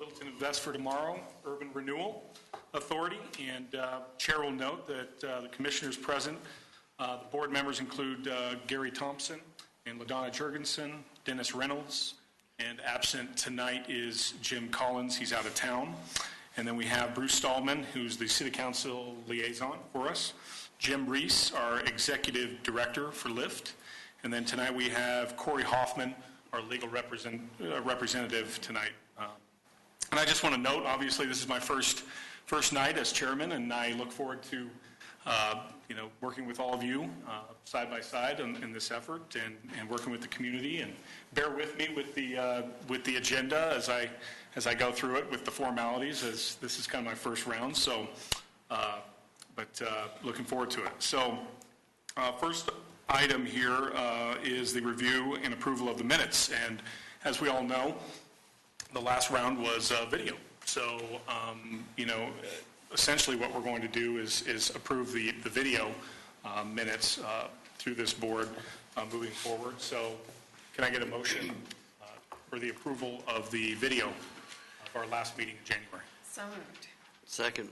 Littleton Invest for Tomorrow, Urban Renewal Authority, and Chair will note that the commissioners present, the board members include Gary Thompson and LaDonna Jurgensen, Dennis Reynolds, and absent tonight is Jim Collins. He's out of town. And then we have Bruce Stallman, who's the City Council liaison for us, Jim Reese, our Executive Director for LIFT, and then tonight we have Corey Hoffman, our legal representative tonight. And I just want to note, obviously, this is my first night as chairman, and I look forward to working with all of you side by side in this effort and working with the community. And bear with me with the agenda as I go through it with the formalities, as this is kind of my first round. So, but looking forward to it. So, first item here is the review and approval of the minutes. And as we all know, the last round was video. So, essentially what we're going to do is approve the video minutes through this board moving forward. So, can I get a motion for the approval of the video of our last meeting in January? So moved. Second.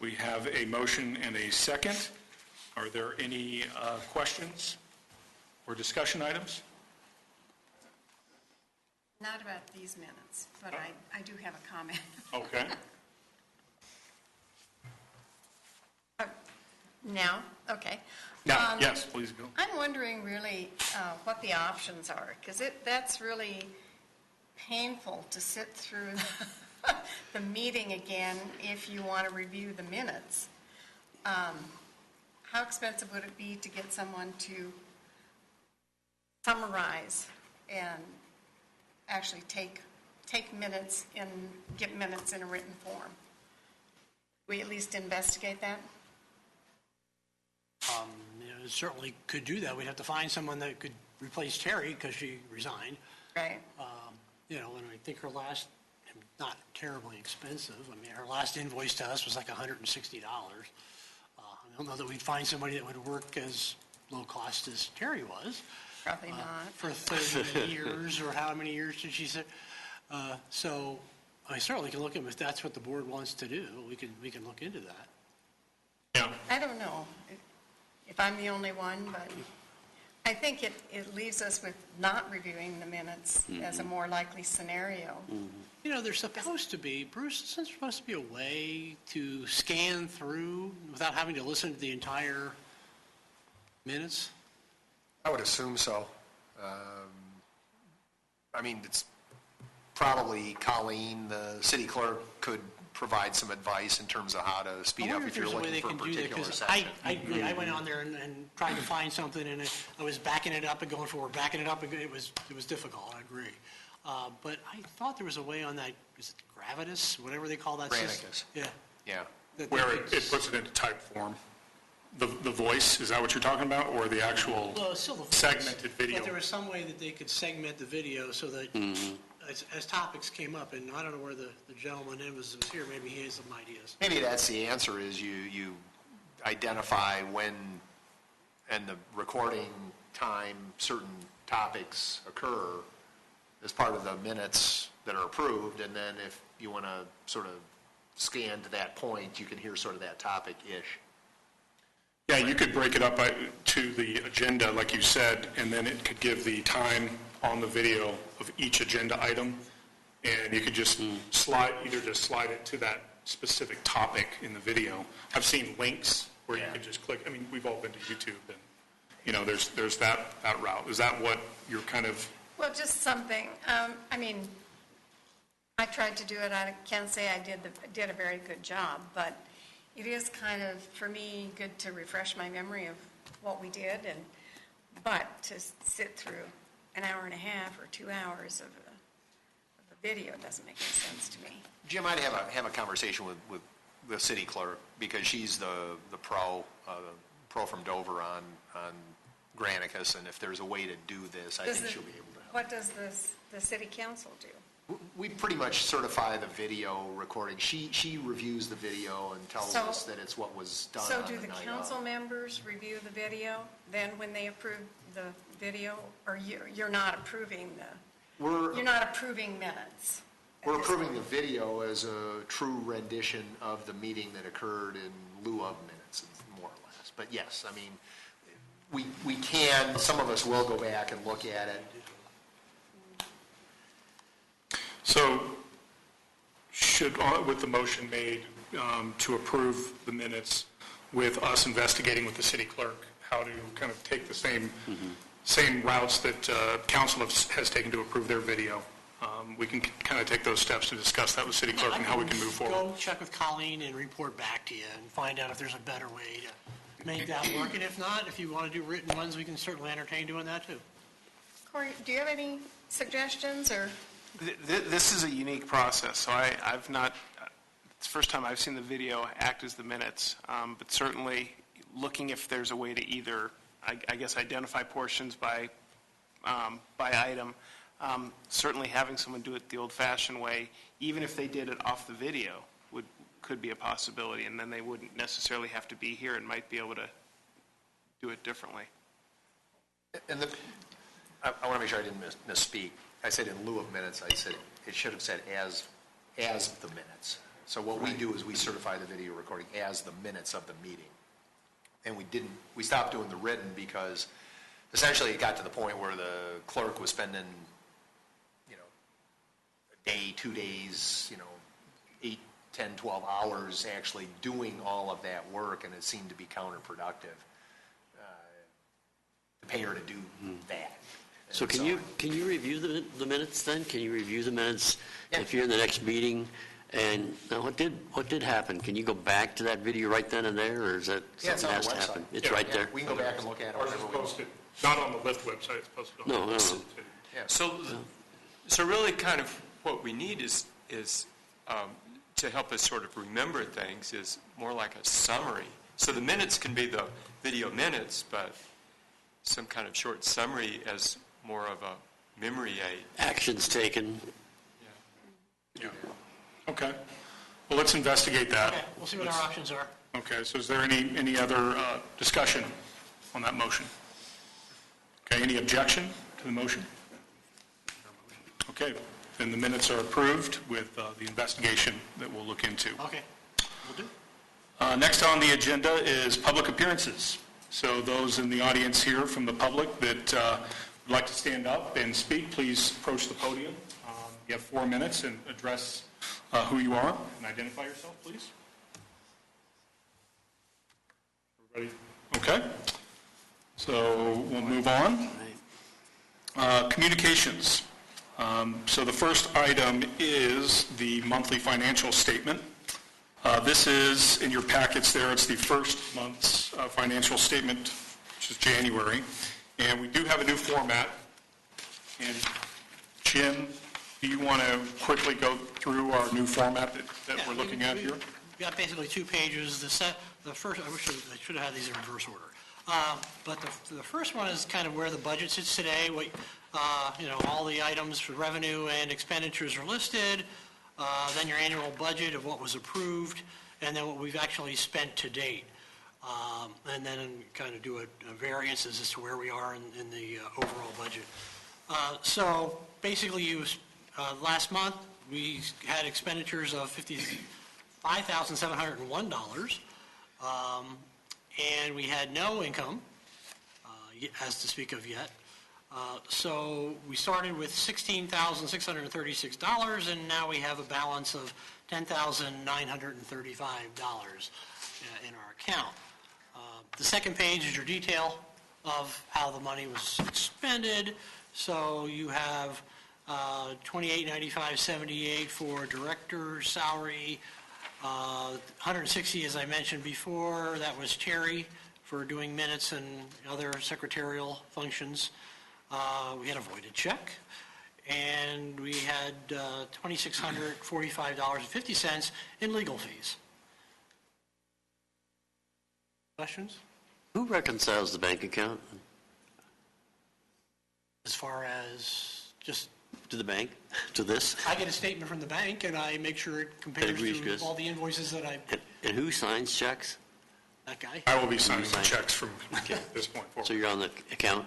We have a motion and a second. Are there any questions or discussion items? Not about these minutes, but I do have a comment. Okay. Now? Okay. Now, yes, please go. I'm wondering really what the options are, because that's really painful to sit through the meeting again if you want to review the minutes. How expensive would it be to get someone to summarize and actually take minutes and get minutes in a written form? We at least investigate that? Certainly could do that. We'd have to find someone that could replace Terry because she resigned. Right. And I think her last, not terribly expensive. I mean, her last invoice to us was like $160. I don't know that we'd find somebody that would work as low cost as Terry was. Probably not. For 30 years, or how many years did she say? So I certainly can look at if that's what the board wants to do. We can look into that. Yeah. I don't know if I'm the only one, but I think it leaves us with not reviewing the minutes as a more likely scenario. There's supposed to be, Bruce, isn't there supposed to be a way to scan through without having to listen to the entire minutes? I would assume so. It's probably Colleen, the city clerk, could provide some advice in terms of how to speed up if you're looking for a particular section. I agree. I went on there and tried to find something, and I was backing it up and going forward, backing it up, and it was difficult. I agree. But I thought there was a way on that. Is it Gravitas, whatever they call that? Granicus. Yeah. Yeah. Where it puts it into type form. The voice, is that what you're talking about, or the actual segmented video? But there was some way that they could segment the video so that as topics came up, and I don't know where the gentleman was here, maybe he has some ideas. Maybe that's the answer, is you identify when and the recording time certain topics occur as part of the minutes that are approved, and then if you want to sort of scan to that point, you can hear sort of that topic-ish. Yeah, you could break it up to the agenda, like you said, and then it could give the time on the video of each agenda item, and you could just slide it to that specific topic in the video. I've seen links where you can just click. I mean, we've all been to YouTube, and there's that route. Is that what you're kind of? Well, just something. I tried to do it. I can't say I did a very good job, but it is kind of, for me, good to refresh my memory of what we did, but to sit through an hour and a half or 2 hours of a video doesn't make any sense to me. Jim, I'd have a conversation with the city clerk, because she's the pro from Dover on Granicus, and if there's a way to do this, I think she'll be able to help. What does the city council do? We pretty much certify the video recording. She reviews the video and tells us that it's what was done. So do the council members review the video? Then when they approve the video, or you're not approving you're not approving minutes? We're approving the video as a true rendition of the meeting that occurred in lieu of minutes, more or less. But yes, I mean, we can, some of us will go back and look at it. So should, with the motion made to approve the minutes with us investigating with the city clerk, how to kind of take the same routes that council has taken to approve their video. We can kind of take those steps to discuss that with city clerk and how we can move forward. Go check with Colleen and report back to you and find out if there's a better way to make that work. And if not, if you want to do written ones, we can certainly entertain doing that too. Corey, do you have any suggestions or? This is a unique process, so I've not, it's the first time I've seen the video act as the minutes, but certainly looking if there's a way to either, I guess, identify portions by item, certainly having someone do it the old-fashioned way, even if they did it off the video, could be a possibility, and then they wouldn't necessarily have to be here and might be able to do it differently. And I want to make sure I didn't misspeak. I said in lieu of minutes, I said it should have said as the minutes. So what we do is we certify the video recording as the minutes of the meeting. And we stopped doing the written because essentially it got to the point where the clerk was spending, a day, 2 days, 8, 10, 12 hours actually doing all of that work, and it seemed to be counterproductive to pay her to do that. So can you review the minutes then? Can you review the minutes if you're in the next meeting? And now what did happen? Can you go back to that video right then and there, or is that something that has to happen? It's right there. We can go back and look at it. Ours is posted, not on the LIFT website, it's posted on the No. Yeah. So really kind of what we need is to help us sort of remember things is more like a summary. So the minutes can be the video minutes, but some kind of short summary as more of a memory aid. Actions taken. Yeah. Okay. Well, let's investigate that. Okay, we'll see what our options are. Okay, so is there any other discussion on that motion? Okay, any objection to the motion? Okay, then the minutes are approved with the investigation that we'll look into. Okay, we'll do. Next on the agenda is public appearances. So those in the audience here from the public that would like to stand up and speak, please approach the podium. You have 4 minutes and address who you are and identify yourself, please. Everybody? Okay. So we'll move on. Communications. So the first item is the monthly financial statement. This is in your packets there. It's the first month's financial statement, which is January. And we do have a new format. And Jim, do you want to quickly go through our new format that we're looking at here? We've got basically 2 pages. The first, I should have had these in reverse order. But the first one is kind of where the budget sits today. All the items for revenue and expenditures are listed. Then your annual budget of what was approved, and then what we've actually spent to date. And then kind of do a variances as to where we are in the overall budget. So basically, last month, we had expenditures of $55,701, and we had no income, as to speak of yet. So we started with $16,636, and now we have a balance of $10,935 in our account. The second page is your detail of how the money was expended. So you have $28,9578 for director's salary, $160, as I mentioned before. That was Terry for doing minutes and other secretarial functions. We had a voided check, and we had $2,645.50 in legal fees. Questions? Who reconciles the bank account? As far as just, To the bank? To this? I get a statement from the bank, and I make sure it compares agrees, to Chris. all the invoices that And who signs checks? that guy. I will be signing the checks from this point forward. So you're on the account?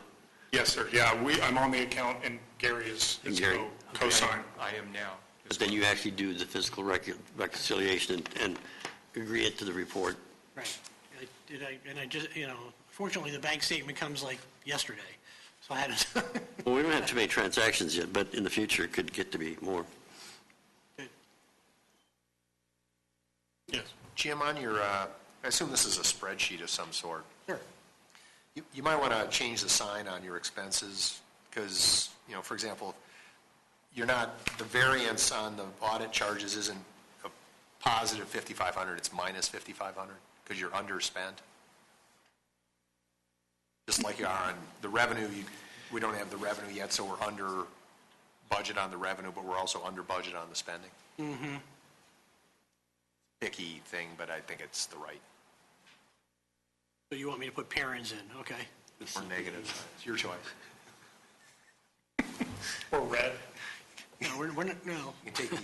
Yes, sir. Yeah, I'm on the account, and Gary is Gary. co-sign. I am now. But then you actually do the fiscal reconciliation and agree it to the report. Right. And I just, fortunately, the bank statement comes like yesterday, so I had to. Well, we don't have too many transactions yet, but in the future, it could get to be more. Yes. Jim, on your, I assume this is a spreadsheet of some sort. Sure. You might want to change the sign on your expenses because, for example, the variance on the audit charges isn't a positive 5,500, it's minus 5,500 because you're underspent. Just like you are on the revenue, we don't have the revenue yet, so we're under budget on the revenue, but we're also under budget on the spending. Mm-hmm. Picky thing, but I think it's the right. So you want me to put parents in, okay. Or negative, it's your choice. Or red. No, we're not, no. You can take the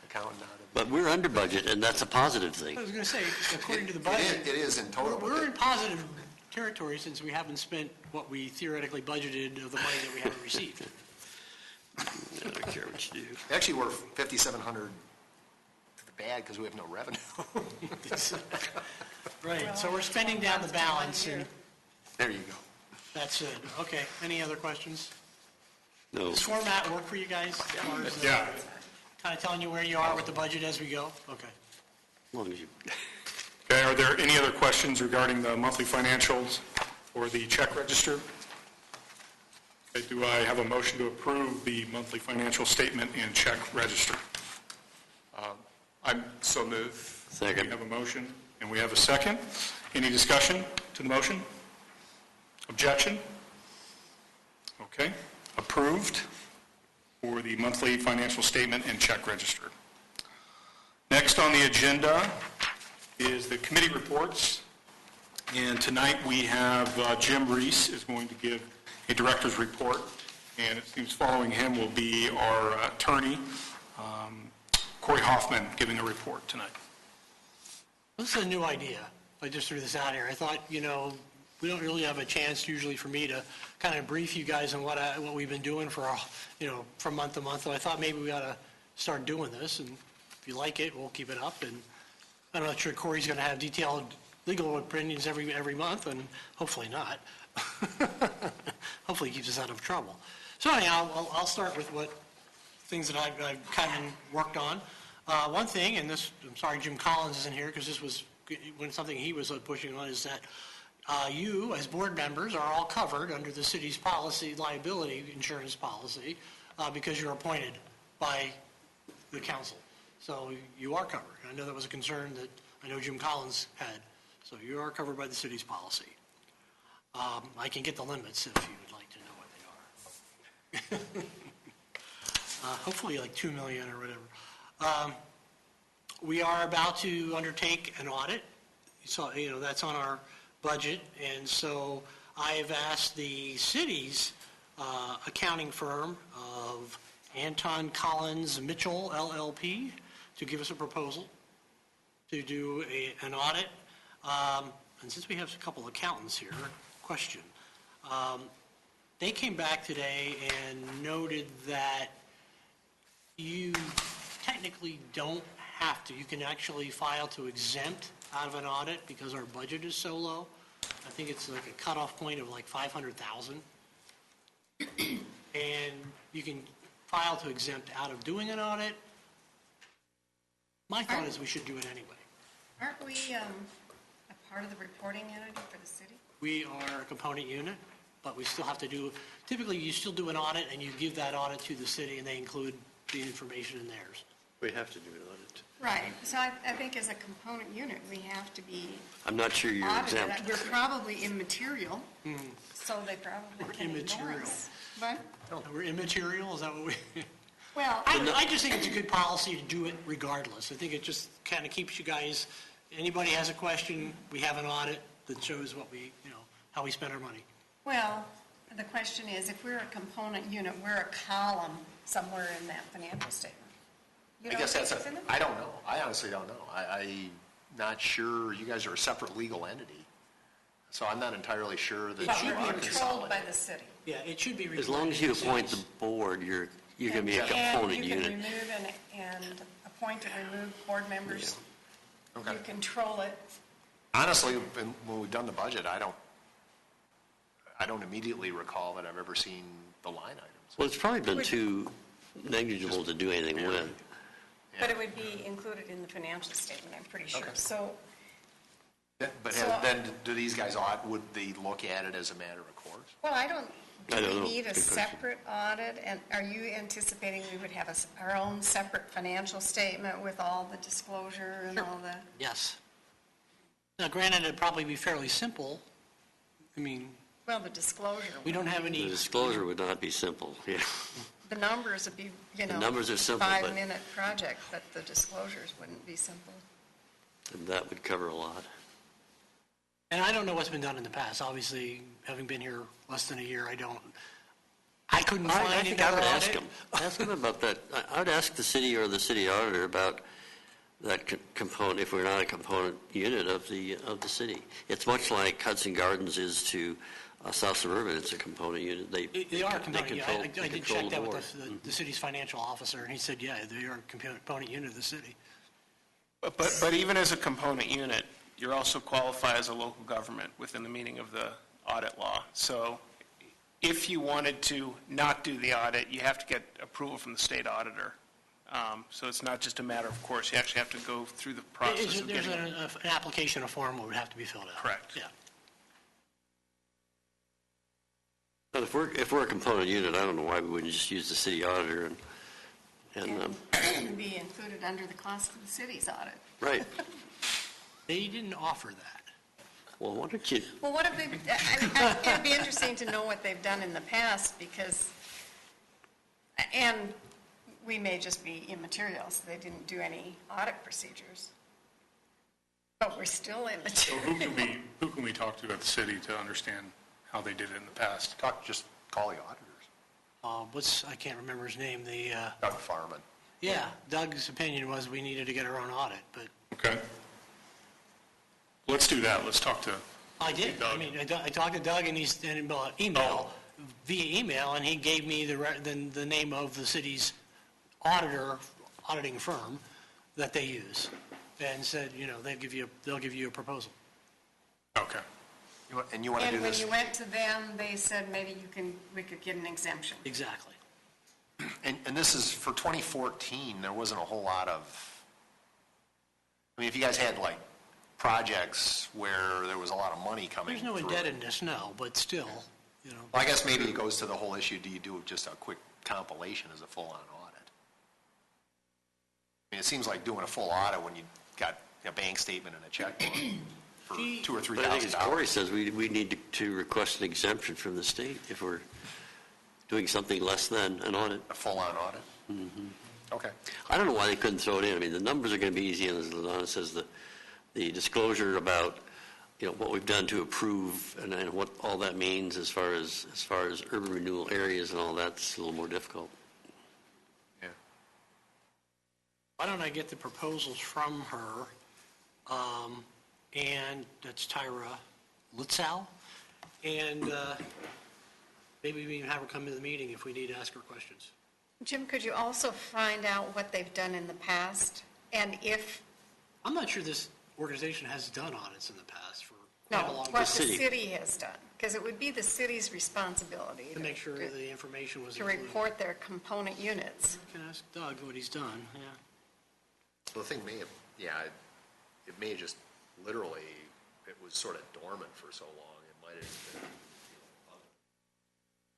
accountant out of it. But we're under budget, and that's a positive thing. I was going to say, according to the budget. It is in total. We're in positive territory since we haven't spent what we theoretically budgeted of the money that we haven't received. I don't care what you do. Actually, we're 5,700 to the bad because we have no revenue. Right, so we're spending down the balance, and There you go. that's it. Okay, any other questions? No. Does format work for you guys? Yeah. Kind of telling you where you are with the budget as we go? Okay. As long as you, Okay, are there any other questions regarding the monthly financials or the check register? Okay, do I have a motion to approve the monthly financial statement and check register? I'm so moved. second. We have a motion, and we have a second. Any discussion to the motion? Objection? Okay, approved for the monthly financial statement and check register. Next on the agenda is the committee reports. And tonight we have Jim Reese is going to give a director's report. And it seems following him will be our attorney, Corey Hoffman, giving a report tonight. This is a new idea. I just threw this out here. I thought, we don't really have a chance usually for me to kind of brief you guys on what we've been doing for, from month to month. So I thought maybe we ought to start doing this, and if you like it, we'll keep it up. And I'm not sure Corey's going to have detailed legal opinions every month, and hopefully not. Hopefully he keeps us out of trouble. So anyhow, I'll start with what things that I've kind of worked on. One thing, and this, I'm sorry Jim Collins isn't here because this was something he was pushing on, is that you, as board members, are all covered under the city's policy, liability insurance policy, because you're appointed by the council. So you are covered. I know that was a concern that I know Jim Collins had. So you are covered by the city's policy. I can get the limits if you would like to know what they are. Hopefully like 2 million or whatever. We are about to undertake an audit. So, that's on our budget. And so I have asked the city's accounting firm of Anton Collins Mitchell LLP to give us a proposal to do an audit. And since we have a couple accountants here, question. They came back today and noted that you technically don't have to. You can actually file to exempt out of an audit because our budget is so low. I think it's like a cutoff point of like 500,000. And you can file to exempt out of doing an audit. My thought is we should do it anyway. Aren't we a part of the reporting entity for the city? We are a component unit, but we still have to do, typically you still do an audit and you give that audit to the city and they include the information in theirs. We have to do an audit. Right, so I think as a component unit, we have to be I'm not sure you're audited. exempt. We're probably immaterial, so they probably can ignore immaterial. us. But, We're immaterial, is that what we? well, I just think it's a good policy to do it regardless. I think it just kind of keeps you guys, anybody has a question, we have an audit that shows what we, how we spend our money. well, the question is, if we're a component unit, we're a column somewhere in that financial statement. You I don't guess think that's it's in it? I don't know. I honestly don't know. I'm not sure. You guys are a separate legal entity. So I'm not entirely sure that But you we're are controlled consolidated. by the city. Yeah, it should be. As long as you reported to appoint the cities. board, you're going to be a And component you can unit. remove and appoint and remove board members. Okay. You control it. Honestly, when we've done the budget, I don't immediately recall that I've ever seen the line items. Well, it's probably been too negligible to do anything with. But it would be included in the financial statement, I'm pretty sure. Okay. So, But So- then, do these guys, would they look at it as a matter of course? well, I don't do we know. need a Good question. separate audit? And are you anticipating we would have our own separate financial statement with all the disclosure and all the? Yes. Now granted, it'd probably be fairly simple. I mean, Well, the disclosure. we don't have The any, disclosure would not be simple, yeah. The numbers would be, The numbers are simple, but- 5-minute project, but the disclosures wouldn't be simple. And that would cover a lot. and I don't know what's been done in the past. Obviously, having been here less than a year, I couldn't find I any think I would better ask audit. him. Ask him about that. I would ask the city or the city auditor about that component, if we're not a component unit of the city. It's much like Hudson Gardens is to South Suburban. It's a component unit. They are a component. Yeah, I they did control check the that board. with the city's financial officer, and he said, yeah, they are a component unit of the city. But even as a component unit, you're also qualified as a local government within the meaning of the audit law. So if you wanted to not do the audit, you have to get approval from the state auditor. So it's not just a matter of course, you actually have to go through the process of There's getting. an application, a form that would have to be filled out. Correct. Yeah. But if we're a component unit, I don't know why we wouldn't just use the city auditor and Be included under the cost of the city's audit. right. They didn't offer that. Well, why don't you, Well, what have they, it'd be interesting to know what they've done in the past, because, and we may just be immaterial, so they didn't do any audit procedures. But we're still So immaterial. who can we talk to at the city to understand how they did it in the past? Just call the auditors. I can't remember his name, Doug Farman. yeah, Doug's opinion was we needed to get our own audit, but Okay. Let's do that. Let's talk to, I did. Doug. I mean, I talked to Doug and he's, and via email, and he gave me the name of the city's auditing firm that they use, and said, they'll give you a proposal. okay. And you want to do And when this, you went to them, they said maybe we could get an exemption. Exactly. and this is for 2014, there wasn't a whole lot of, if you guys had like projects where there was a lot of money coming There's no through. indebtedness, no, but still, Well, I guess maybe it goes to the whole issue, do you do just a quick compilation as a full-on audit? It seems like doing a full audit when you got a bank statement and a checkbook for $2,000 or but I think as Corey $3,000. says, we need to request an exemption from the state if we're doing something less than an audit. A full-on audit? Okay. I don't know why they couldn't throw it in. I mean, the numbers are going to be easy, and as LaDonna says, the disclosure about, what we've done to approve and what all that means as far as urban renewal areas and all that's a little more difficult. Yeah. why don't I get the proposals from her, and that's Tyra Litzau, and maybe we can have her come to the meeting if we need to ask her questions. Jim, could you also find out what they've done in the past? And if, I'm not sure this organization has done audits in the past for no, quite a long what time, the city. city has done? Because it would be the city's responsibility to make sure the information was to included. report their component units. I can ask Doug what he's done, yeah. Well, the thing may have, it may have just literally, it was sort of dormant for so long, it might have been.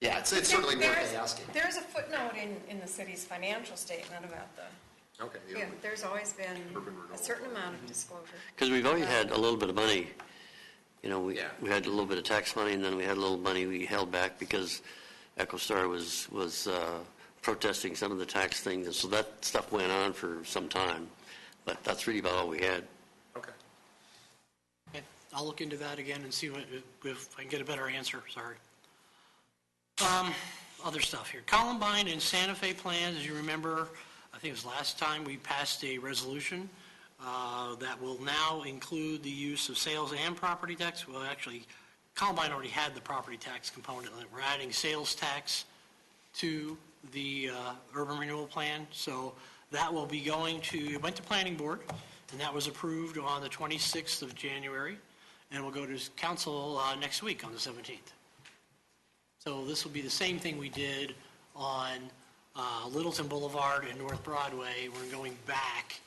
Yeah, it's certainly worth asking. There's a footnote in the city's financial statement about the, Okay. yeah, there's always been Urban a renewal. certain amount of disclosure. Because we've already had a little bit of money, Yeah. we had a little bit of tax money, and then we had a little money we held back because EchoStar was protesting some of the tax things, and so that stuff went on for some time. But that's really about all we had. Okay. Okay, I'll look into that again and see if I can get a better answer, sorry. Other stuff here. Columbine and Santa Fe plans, as you remember, I think it was last time, we passed a resolution that will now include the use of sales and property tax. Well, actually, Columbine already had the property tax component. We're adding sales tax to the urban renewal plan, so That will be going to, it went to planning board, and that was approved on the 26th of January, and will go to council next week on the 17th. So this will be the same thing we did on Littleton Boulevard and North Broadway. We're going back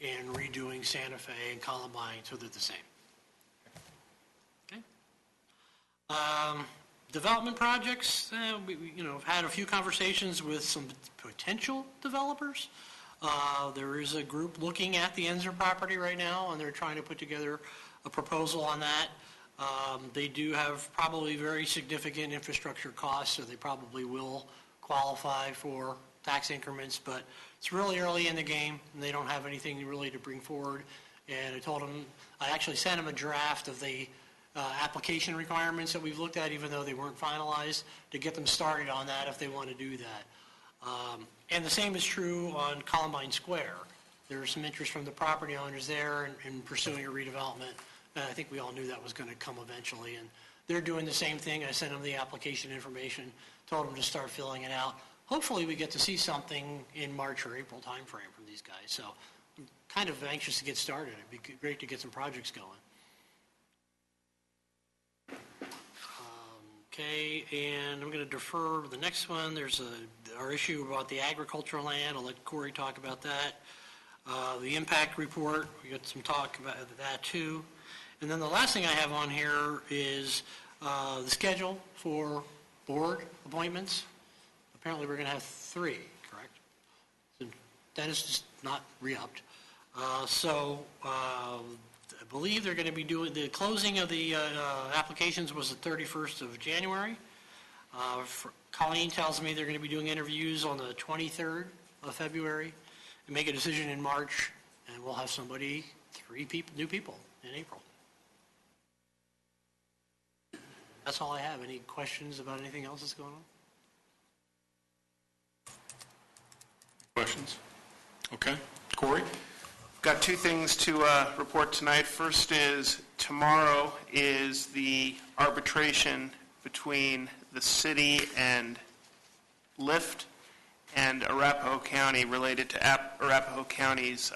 and redoing Santa Fe and Columbine, so they're the same. Okay. Development projects, we have had a few conversations with some potential developers. There is a group looking at the Enzer property right now, and they're trying to put together a proposal on that. They do have probably very significant infrastructure costs, so they probably will qualify for tax increments, but it's really early in the game, and they don't have anything really to bring forward. And I told them, I actually sent them a draft of the application requirements that we've looked at, even though they weren't finalized, to get them started on that if they want to do that. And the same is true on Columbine Square. There's some interest from the property owners there in pursuing a redevelopment. And I think we all knew that was going to come eventually. And they're doing the same thing. I sent them the application information, told them to start filling it out. Hopefully we get to see something in March or April timeframe from these guys. So I'm kind of anxious to get started. It'd be great to get some projects going. Okay, and I'm going to defer the next one. There's our issue about the agricultural land. I'll let Corey talk about that. The impact report, we got some talk about that too. And then the last thing I have on here is the schedule for board appointments. Apparently we're going to have 3, correct? So Dennis is not re-upped. I believe they're going to be doing, the closing of the applications was the 31st of January. Colleen tells me they're going to be doing interviews on the 23rd of February and make a decision in March, and we'll have 3 new people in April. That's all I have. Any questions about anything else that's going on? Questions? Okay. Corey? Got 2 things to report tonight. First is tomorrow is the arbitration between the city and LIFT and Arapahoe County related to Arapahoe County's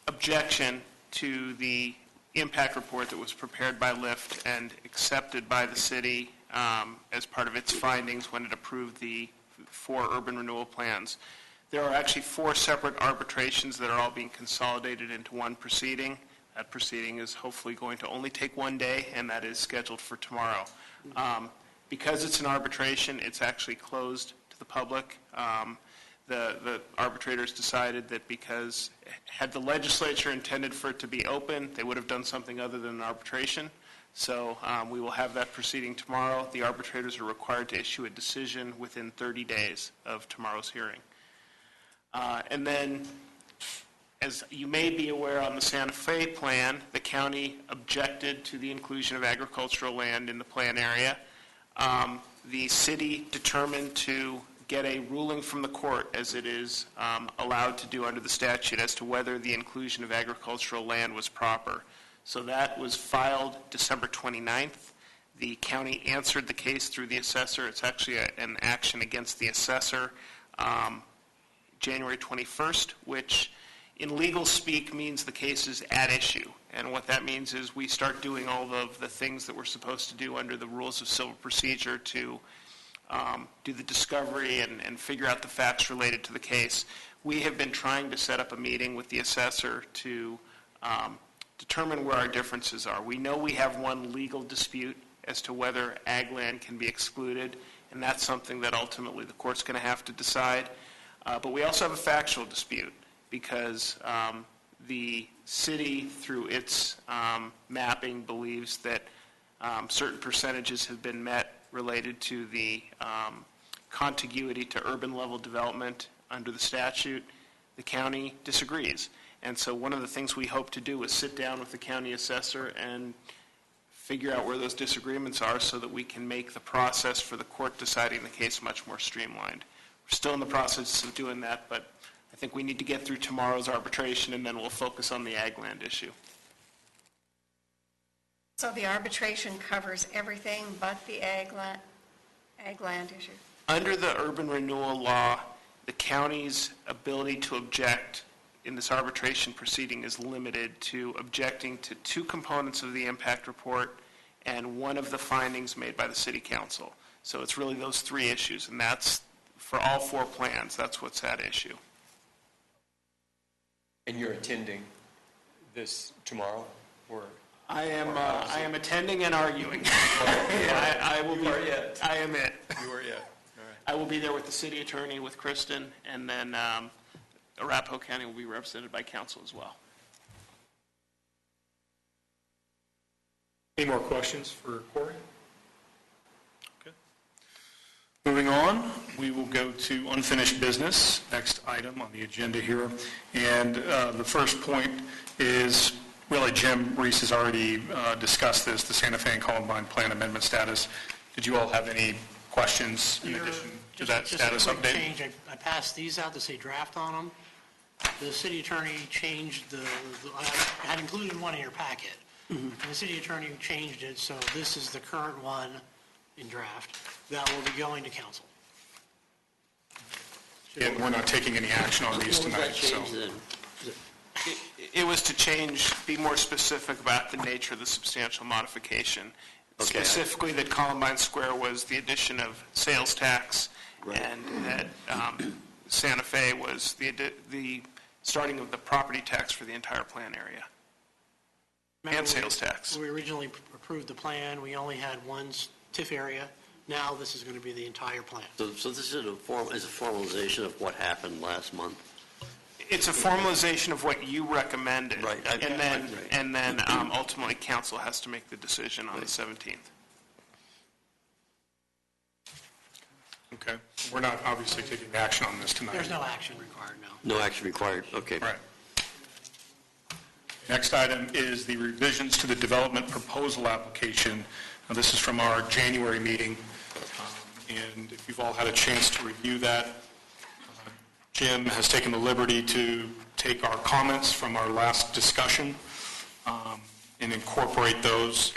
objection to the impact report that was prepared by LIFT and accepted by the city as part of its findings when it approved the 4 urban renewal plans. There are actually 4 separate arbitrations that are all being consolidated into one proceeding. That proceeding is hopefully going to only take 1 day, and that is scheduled for tomorrow. Because it's an arbitration, it's actually closed to the public. The arbitrators decided that because had the legislature intended for it to be open, they would have done something other than an arbitration. So we will have that proceeding tomorrow. The arbitrators are required to issue a decision within 30 days of tomorrow's hearing. And then, as you may be aware, on the Santa Fe plan, the county objected to the inclusion of agricultural land in the plan area. The city determined to get a ruling from the court, as it is allowed to do under the statute, as to whether the inclusion of agricultural land was proper. So that was filed December 29th. The county answered the case through the assessor. It's actually an action against the assessor. January 21st, which in legal speak means the case is at issue. And what that means is we start doing all of the things that we're supposed to do under the rules of civil procedure to do the discovery and figure out the facts related to the case. We have been trying to set up a meeting with the assessor to determine where our differences are. We know we have one legal dispute as to whether ag land can be excluded, and that's something that ultimately the court's going to have to decide. But we also have a factual dispute because the city, through its mapping, believes that certain percentages have been met related to the contiguity to urban level development under the statute. The county disagrees. And so one of the things we hope to do is sit down with the county assessor and figure out where those disagreements are so that we can make the process for the court deciding the case much more streamlined. We're still in the process of doing that, but I think we need to get through tomorrow's arbitration, and then we'll focus on the ag land issue. So the arbitration covers everything but the ag land issue? Under the urban renewal law, the county's ability to object in this arbitration proceeding is limited to objecting to 2 components of the impact report and one of the findings made by the city council. So it's really those 3 issues, and that's for all 4 plans. That's what's at issue. And you're attending this tomorrow, or? I am attending and arguing. I will be. You are it. I am it. You are it. All right. I will be there with the city attorney, with Kristen, and then Arapahoe County will be represented by council as well. Any more questions for Corey? Okay. Moving on, we will go to unfinished business, next item on the agenda here. And the first point is, really, Jim Reese has already discussed this, the Santa Fe and Columbine Plan Amendment status. Did you all have any questions in addition to that status Just a quick update? change. I passed these out to say draft on them. The city attorney changed I had included one in your packet. And the city attorney changed it, so this is the current one in draft that will be going to council. And we're not taking any action on these What was that tonight, so. change then? It was to be more specific about the nature of the substantial modification. Okay. Specifically, that Columbine Square was the addition of sales tax, Right. and that Santa Fe was the starting of the property tax for the entire plan area, and sales tax. When we originally approved the plan, we only had one TIF area. Now this is going to be the entire plan. So this is a formalization of what happened last month? It's a formalization of what you recommended. Right. And then ultimately, council has to make the decision on the 17th. Okay. We're not obviously taking action on this tonight. There's no action required now. No action required, okay. Right. Next item is the revisions to the development proposal application. Now, this is from our January meeting, and if you've all had a chance to review that, Jim has taken the liberty to take our comments from our last discussion and incorporate those.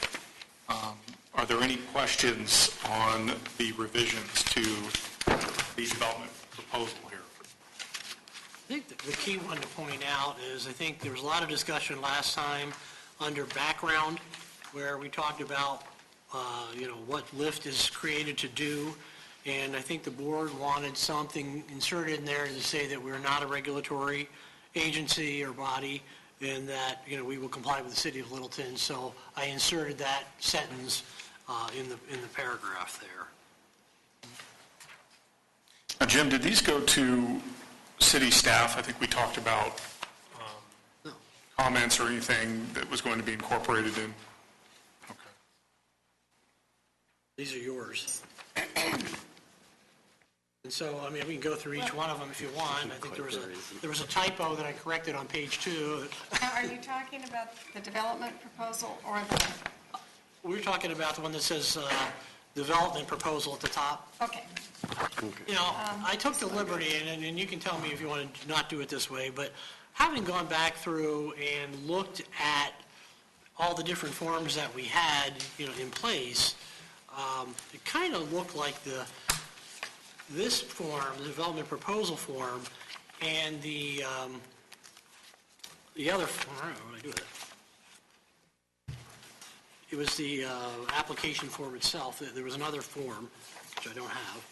Are there any questions on the revisions to the development proposal here? I think the key one to point out is, I think there was a lot of discussion last time under background, where we talked about, what LIFT is created to do, and I think the board wanted something inserted in there to say that we're not a regulatory agency or body, and that, we will comply with the city of Littleton, so I inserted that sentence in the paragraph there. Now, Jim, did these go to city staff? I think we talked about No. comments or anything that was going to be incorporated in. Okay. These are yours. And so, we can go through each one of them if you want. I think there was a typo that I corrected on page 2. Now, are you talking about the development proposal or the, We're talking about the one that says development proposal at the top. okay. I took the liberty, and you can tell me if you want to not do it this way, but having gone back through and looked at all the different forms that we had, in place, it kind of looked like this form, the development proposal form, and the other form, I don't know what I do with it. It was the application form itself. There was another form, which I don't have.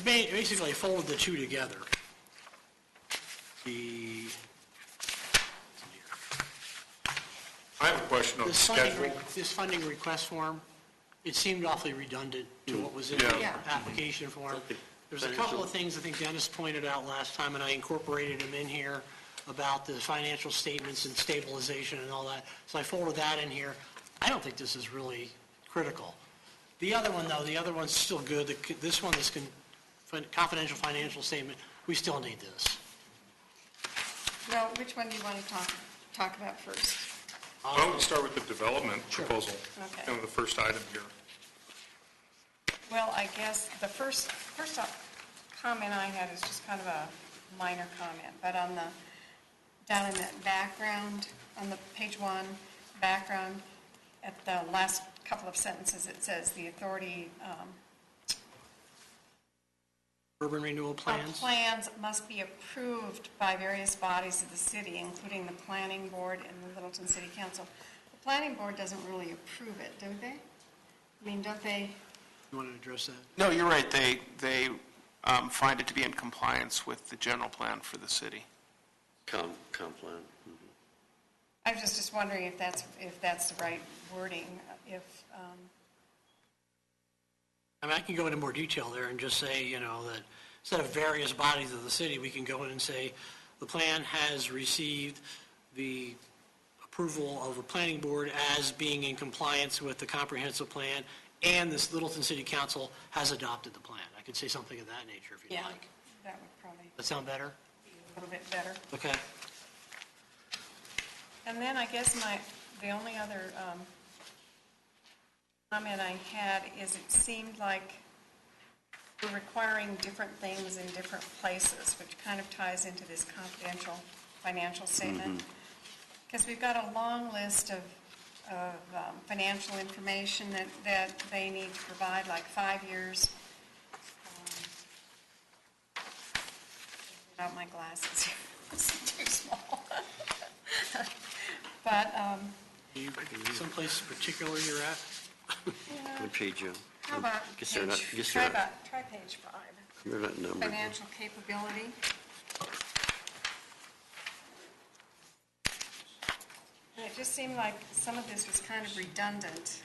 Basically, I folded the two together. I have a question on the schedule. This funding request form, it seemed awfully redundant to what was in Yeah. the Yeah. application form. There's a couple of things I think Dennis pointed out last time, and I incorporated them in here about the financial statements and stabilization and all that. So I folded that in here. I don't think this is really critical. The other one, though, the other one's still good. This one is confidential financial statement. We still need this. No, which one do you want to talk about first? Why don't we start with the development proposal? Okay. Kind of the first item here. Well, I guess the first comment I had is just kind of a minor comment, but down in that background, on the page 1, background, at the last couple of sentences, it says the authority Urban renewal plans? Plans must be approved by various bodies of the city, including the Planning Board and the Littleton City Council. The Planning Board doesn't really approve it, do they? I mean, don't they? You want to address that? No, you're right. They find it to be in compliance with the general plan for the city. Comp plan. I was just wondering if that's the right wording, I mean, I can go into more detail there and just say, you know, that instead of various bodies of the city, we can go in and say, the plan has received the approval of the planning board as being in compliance with the comprehensive plan, and this Littleton City Council has adopted the plan. I could say something of that nature if you'd yeah, like. that would probably That sound better? be a little bit better. Okay. And then I guess the only other comment I had is it seemed like we're requiring different things in different places, which kind of ties into this confidential financial statement. Because we've got a long list of financial information that they need to provide, like 5 years. Without my glasses, it's too small. But, Someplace particular you're at? What page you? how about Guess they're not- guess try they're not- page 5, They're not numbered. financial capability. And it just seemed like some of this was kind of redundant.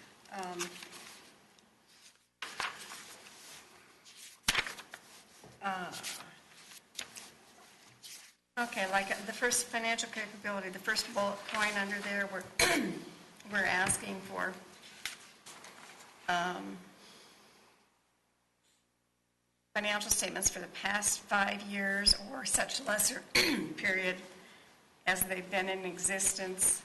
Okay, like the first financial capability, the first bullet point under there, we're asking for financial statements for the past 5 years or such lesser period as they've been in existence.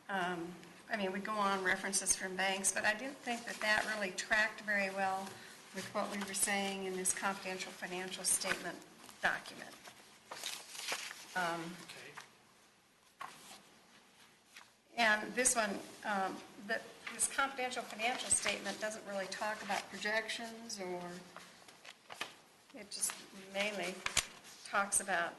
I mean, we go on references from banks, but I didn't think that really tracked very well with what we were saying in this confidential financial statement document. And this one, this confidential financial statement doesn't really talk about projections, or it just mainly talks about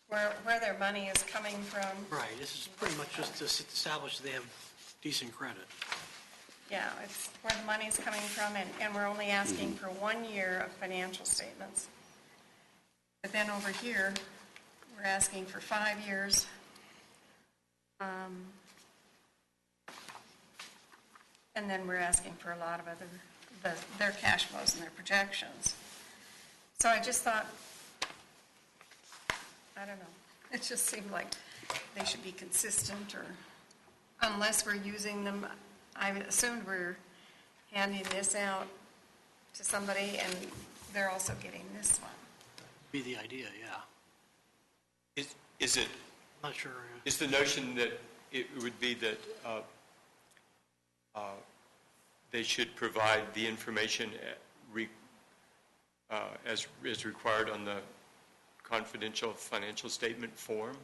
where their money is coming from. Right, this is pretty much just to establish that they have decent credit. Yeah, it's where the money is coming from, and we're only asking for 1 year of financial statements. But then over here, we're asking for 5 years. And then we're asking for a lot of other, their cash flows and their projections. So I just thought, I don't know, it just seemed like they should be consistent, or unless we're using them, I assumed we're handing this out to somebody and they're also getting this one. Be the idea, yeah. Is it, Not sure. is the notion that it would be that they should provide the information as required on the confidential financial statement form?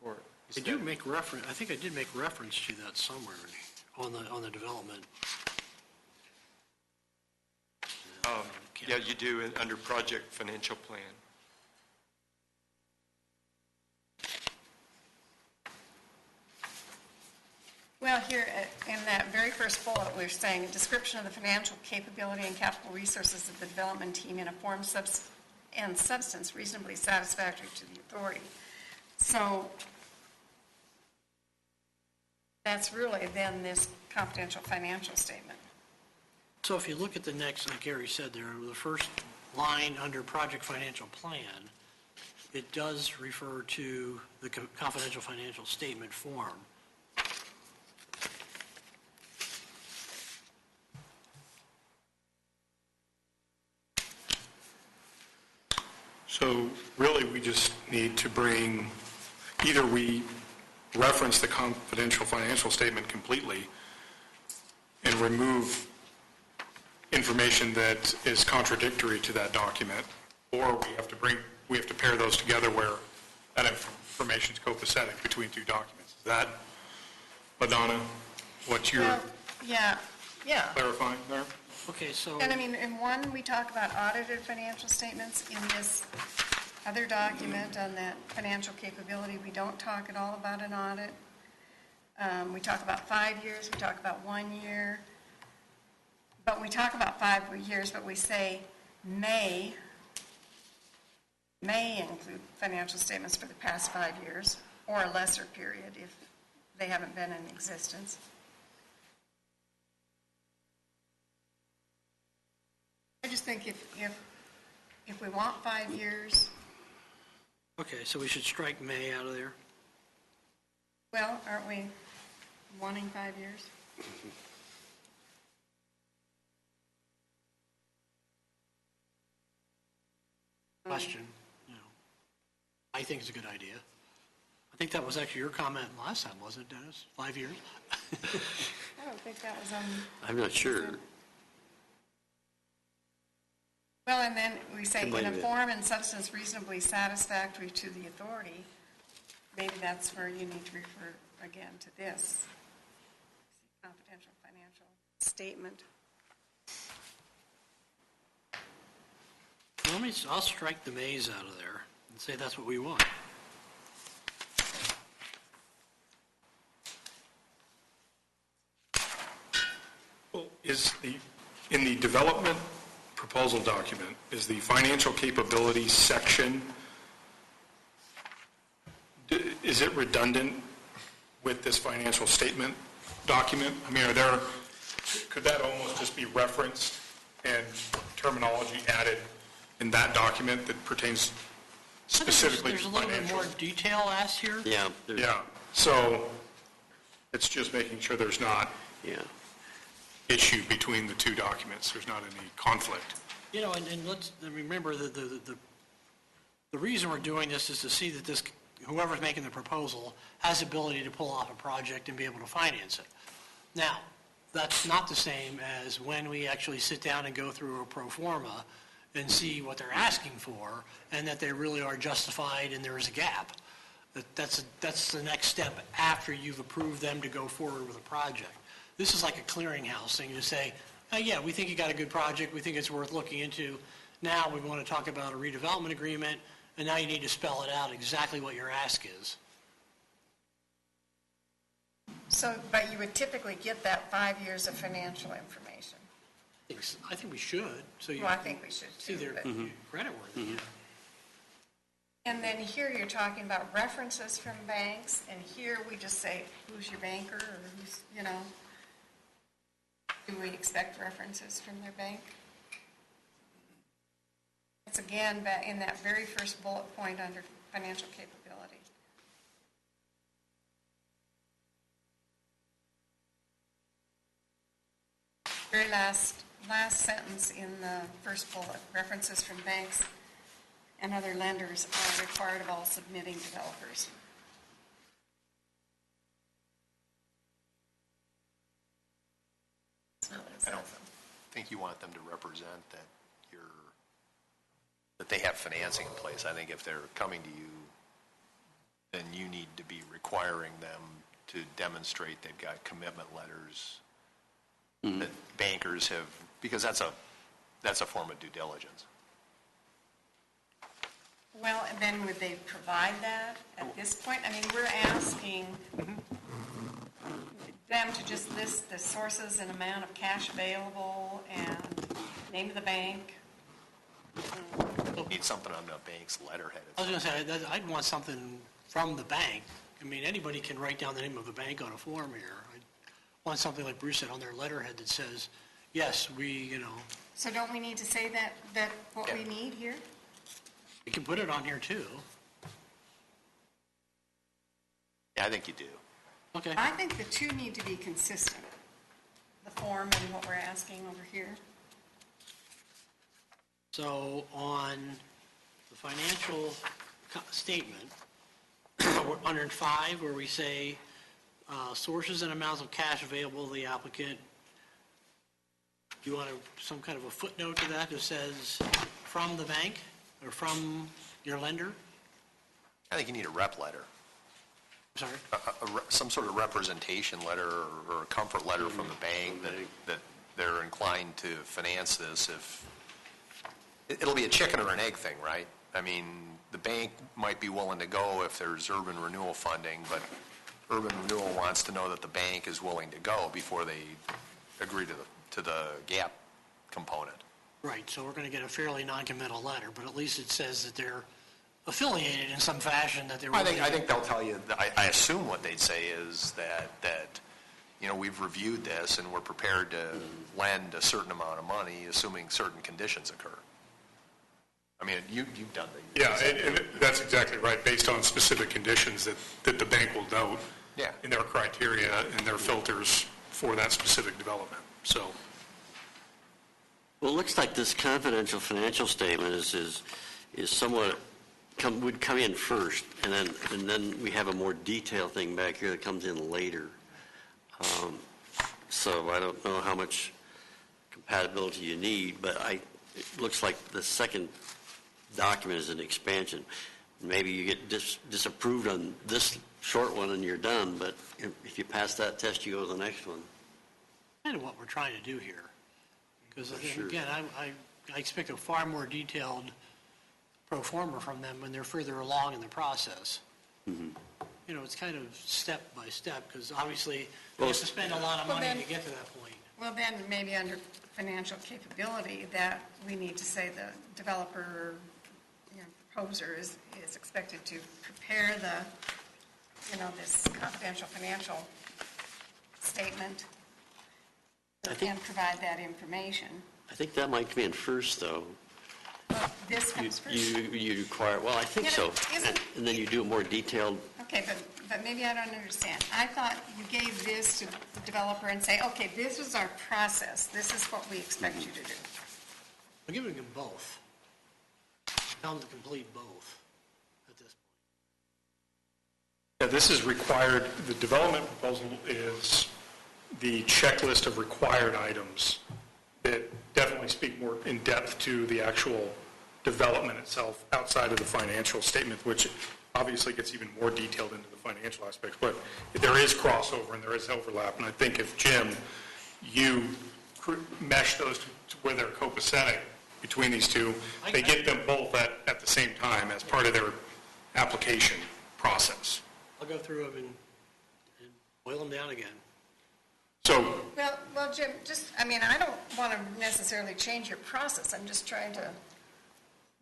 Or is I do that- make reference, I think I did make reference to that somewhere on the development. Yeah, you do under project financial plan. Well, here in that very first bullet, we're saying a description of the financial capability and capital resources of the development team in a form and substance reasonably satisfactory to the authority. So that's really then this confidential financial statement. So if you look at the next, like Gary said there, the first line under project financial plan, it does refer to the confidential financial statement form. So really, we just need to bring, either we reference the confidential financial statement completely and remove information that is contradictory to that document, or we have to pair those together where that information is copacetic between two documents. Is that, LaDonna, what you're Well, yeah. clarifying there? Okay, so, And I mean, in one, we talk about audited financial statements. In this other document on that financial capability, we don't talk at all about an audit. We talk about 5 years, we talk about 1 year. But we talk about 5 years, but we say may include financial statements for the past 5 years or a lesser period if they haven't been in existence. I just think if we want 5 years, okay, so we should strike may out of there? well, aren't we wanting 5 years? Question, I think it's a good idea. I think that was actually your comment last time, wasn't it, Dennis? 5 years? I don't think that was on. I'm not sure. Well, and then we say, It might in a have been. form and substance reasonably satisfactory to the authority. Maybe that's where you need to refer again to this. Confidential financial statement. I'll strike the mays out of there and say that's what we want. Well, in the development proposal document, is the financial capability section, is it redundant with this financial statement document? I mean, could that almost just be referenced and terminology added in that document that pertains specifically to There's a little bit more financial? detail asked here. Yeah. Yeah, so it's just making sure there's not Yeah. issue between the two documents, there's not any conflict. You know, and let's remember that the reason we're doing this is to see that this, whoever's making the proposal has the ability to pull off a project and be able to finance it. Now, that's not the same as when we actually sit down and go through a pro forma and see what they're asking for and that they really are justified and there is a gap. That's the next step after you've approved them to go forward with a project. This is like a clearinghouse thing to say, oh, yeah, we think you got a good project, we think it's worth looking into. Now we want to talk about a redevelopment agreement, and now you need to spell it out exactly what your ask is. So, but you would typically get that 5 years of financial information. I think we should, so you Well, I think we should see too. their But- credit worthy. And then here you're talking about references from banks, and here we just say, who's your banker, or who's, you know, do we expect references from their bank? It's again, in that very first bullet point under financial capability. Very last sentence in the first bullet, references from banks and other lenders are required of all submitting developers. That's not what it I don't says. think you want them to represent that they have financing in place. I think if they're coming to you, then you need to be requiring them to demonstrate they've got commitment letters that bankers have, because that's a form of due diligence. Well, and then would they provide that at this point? I mean, we're asking them to just list the sources and amount of cash available and name of the bank. Need something on the bank's letterhead. I was going to say, I'd want something from the bank. I mean, anybody can write down the name of the bank on a form here. I'd want something like Bruce said on their letterhead that says, yes, we, So don't we need to say that what we need here? we can put it on here too. Yeah, I think you do. Okay. I think the two need to be consistent, the form and what we're asking over here. So on the financial statement, under 5, where we say sources and amounts of cash available to the applicant, do you want some kind of a footnote to that that says from the bank or from your lender? I think you need a rep letter, Sorry? some sort of representation letter or a comfort letter from the bank that they're inclined to finance this if, it'll be a chicken or an egg thing, right? I mean, the bank might be willing to go if there's urban renewal funding, but urban renewal wants to know that the bank is willing to go before they agree to the gap component. Right, so we're going to get a fairly non-committal letter, but at least it says that they're affiliated in some fashion, that they're... I think they'll tell you, I assume what they'd say is that, you know, we've reviewed this and we're prepared to lend a certain amount of money, assuming certain conditions occur. I mean, you've done the... Yeah, and that's exactly right, based on specific conditions that the bank will note in their criteria and their filters for that specific development, so... Well, it looks like this confidential financial statement is somewhat, would come in first, and then we have a more detailed thing back here that comes in later. So I don't know how much compatibility you need, but it looks like the second document is an expansion. Maybe you get disapproved on this short one and you're done, but if you pass that test, you go to the next one. Kind of what we're trying to do here. Because, Sure. again, I expect a far more detailed pro forma from them when they're further along in the process. Mm-hmm. You know, it's kind of step by step, because obviously they have to spend a lot of money to get to that point. Well, then, maybe under financial capability, that we need to say the developer, proposer is expected to prepare this confidential financial statement and provide that information. I think that might come in first, though. Well, this comes first. You require, well, I think so. And then you do a more detailed. Okay, but maybe I don't understand. I thought you gave this to the developer and say, okay, this is our process. This is what we expect you to do. We're giving them both. Tell them to complete both at this point. Yeah, this is required, the development proposal is the checklist of required items that definitely speak more in depth to the actual development itself outside of the financial statement, which obviously gets even more detailed into the financial aspects. But there is crossover and there is overlap. And I think if, Jim, you mesh those to where they're copacetic between these two, they get them both at the same time as part of their application process. I'll go through them and boil them down again. So, Well, Jim, I don't want to necessarily change your process. I'm just trying to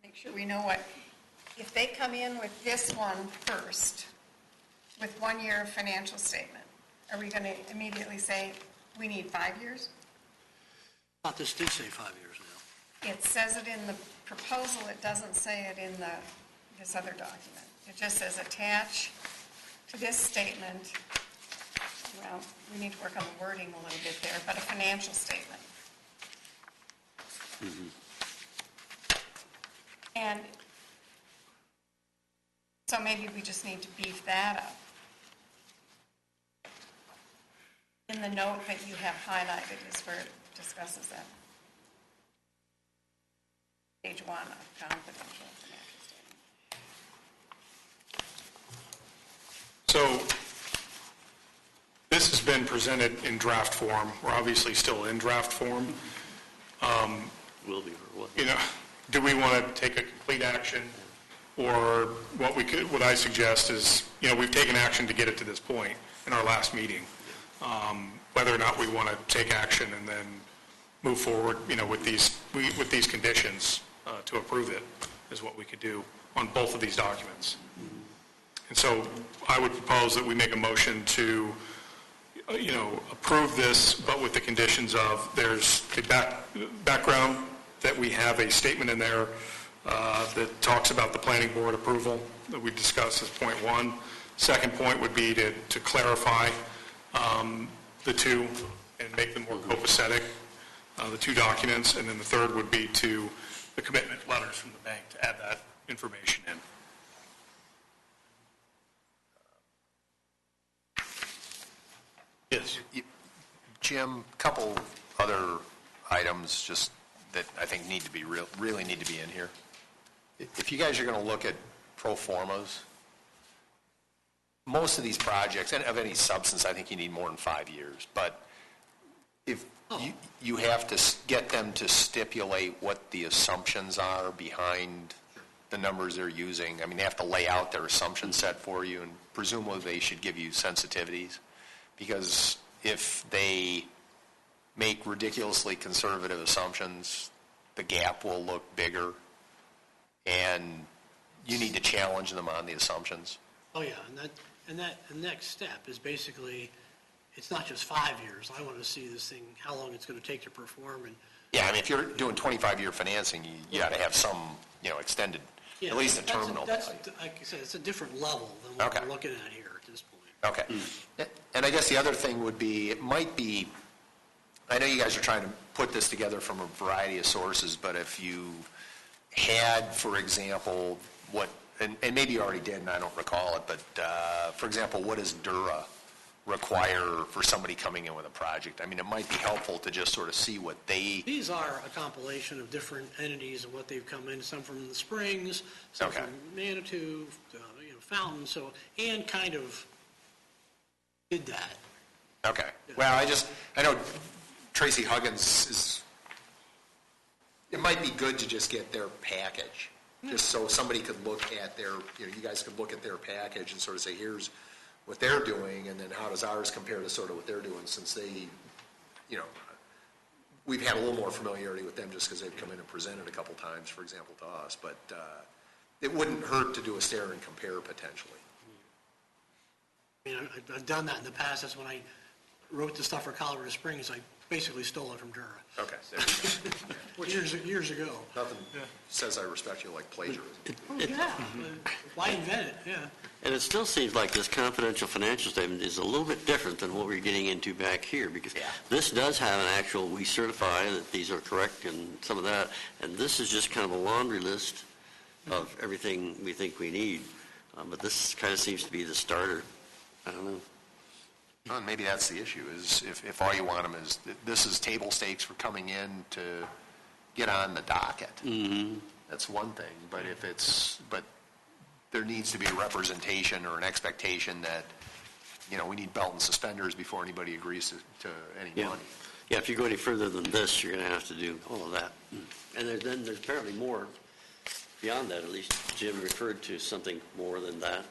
make sure we know if they come in with this one first, with 1 year financial statement, are we going to immediately say, we need 5 years? I thought this did say 5 years now. It says it in the proposal. It doesn't say it in this other document. It just says attach to this statement. Well, we need to work on the wording a little bit there, but a financial statement. Mm-hmm. And so maybe we just need to beef that up. In the note that you have highlighted is where it discusses that. Page 1 of confidential financial statement. So this has been presented in draft form. We're obviously still in draft form. Will be for what? Do we want to take a complete action? Or what I suggest is, we've taken action to get it to this point in our last meeting. Whether or not we want to take action and then move forward, with these conditions to approve it is what we could do on both of these documents. And so I would propose that we make a motion to, approve this, but with the conditions of there's the background, that we have a statement in there that talks about the planning board approval that we discussed as point 1. Second point would be to clarify the two and make them more copacetic, the two documents. And then the third would be to the commitment letters from the bank to add that information in. Yes. Jim, a couple other items just that I think really need to be in here. If you guys are going to look at pro formas, most of these projects, and of any substance, I think you need more than 5 years. But if You have to get them to stipulate what the assumptions are behind the numbers they're using. I mean, they have to lay out their assumption set for you, and presumably they should give you sensitivities. Because if they make ridiculously conservative assumptions, the gap will look bigger, and you need to challenge them on the assumptions. Oh, yeah, and that next step is basically, it's not just 5 years. I want to see this thing, how long it's going to take to perform, and Yeah, I mean, if you're doing 25-year financing, you got to have some, extended, yeah, at least a that's terminal. That's, like I said, it's a different level than what Okay. we're looking at here at this point. Okay. And I guess the other thing would be, it might be, I know you guys are trying to put this together from a variety of sources, but if you had, for example, and maybe you already did and I don't recall it, but for example, what does Dura require for somebody coming in with a project? I mean, it might be helpful to just sort of see what they... These are a compilation of different entities and what they've come in, some from the Springs, some Okay. from Manitou, Fountain, and kind of did that. Okay. Well, I know Tracy Huggins it might be good to just get their package, just so somebody could look at you guys could look at their package and sort of say, here's what they're doing, and then how does ours compare to sort of what they're doing, since they, we've had a little more familiarity with them just because they've come in and presented a couple times, for example, to us, but it wouldn't hurt to do a stare and compare potentially. I mean, I've done that in the past. That's when I wrote the stuff for Colorado Springs. I basically stole it from Dura. Okay. Years ago. Nothing says I respect you like plagiarism. Yeah, why invent it? Yeah. And it still seems like this confidential financial statement is a little bit different than what we're getting into back here, because this does have an actual, we certify that these are correct and some of that, and this is just kind of a laundry list of everything we think we need. But this kind of seems to be the starter. I don't know. Well, maybe that's the issue, is if all you want them is, this is table stakes for coming in to get on the docket. Mm-hmm. That's one thing, but there needs to be a representation or an expectation that, we need belt and suspenders before anybody agrees to any money. Yeah, if you go any further than this, you're going to have to do all of that. And then there's apparently more beyond that. At least Jim referred to something more than that,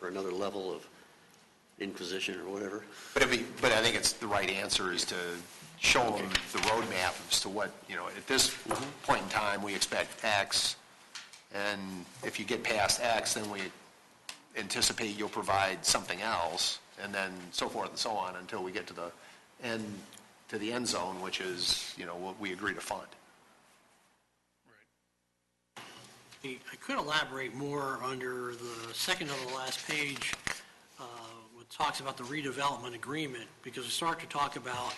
or another level of inquisition or whatever. But I think it's the right answer is to show them the roadmap as to what, at this point in time, we expect X, and if you get past X, then we anticipate you'll provide something else, and then so forth and so on until we get to the end zone, which is, what we agree to fund. I could elaborate more under the second to the last page, what talks about the redevelopment agreement, because we start to talk about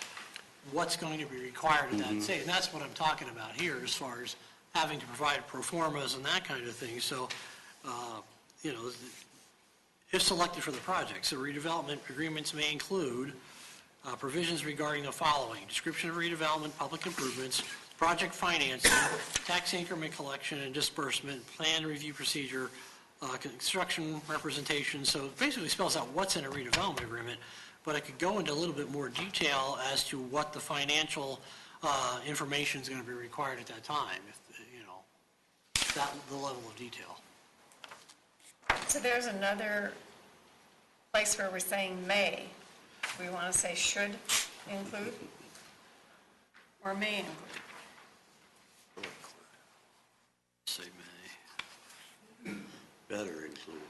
what's going to be required of that state, and that's what I'm talking about here as far as having to provide pro formas and that kind of thing. So, if selected for the projects, the redevelopment agreements may include provisions regarding the following: description of redevelopment, public improvements, project financing, tax increment collection and disbursement, plan review procedure, construction representation. So it basically spells out what's in a redevelopment agreement, but I could go into a little bit more detail as to what the financial information is going to be required at that time, if that the level of detail. So there's another place where we're saying may. We want to say should include or may include. Say may. Better include.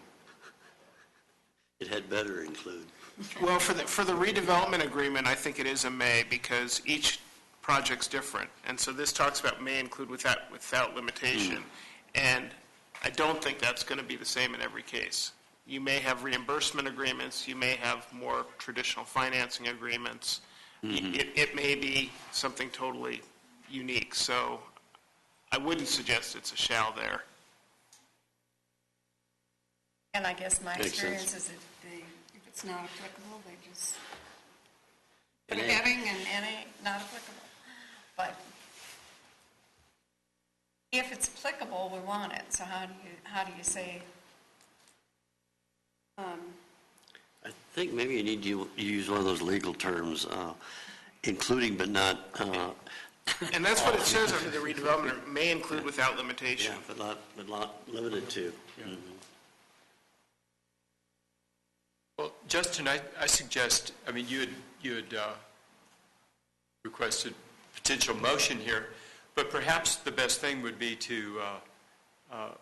It had better include. Well, for the redevelopment agreement, I think it is a may, because each project's different. And so this talks about may include without limitation. And I don't think that's going to be the same in every case. You may have reimbursement agreements, you may have more traditional financing agreements. It may be something totally unique. So I wouldn't suggest it's a shall there. And I guess my Makes experience sense. is that if it's not applicable, they just put a heading and NA not applicable. But if it's applicable, we want it. So how do you say? I think maybe you need to use one of those legal terms. including but not, And that's what it says under the redevelopment, may include without limitation. yeah, but not limited to. Mhm. Well, Justin, I suggest, I mean, you had requested potential motion here, but perhaps the best thing would be to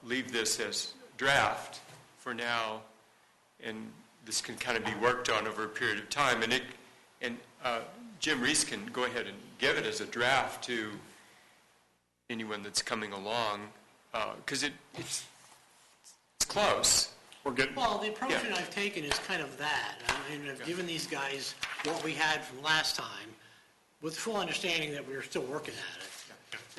leave this as draft for now, and this can kind of be worked on over a period of time. And Jim Reese can go ahead and give it as a draft to anyone that's coming along, because it's close. We're good. Well, the approach Yeah. that I've taken is kind of that. I mean, I've given these guys what we had from last time, with full understanding that we're still working at it,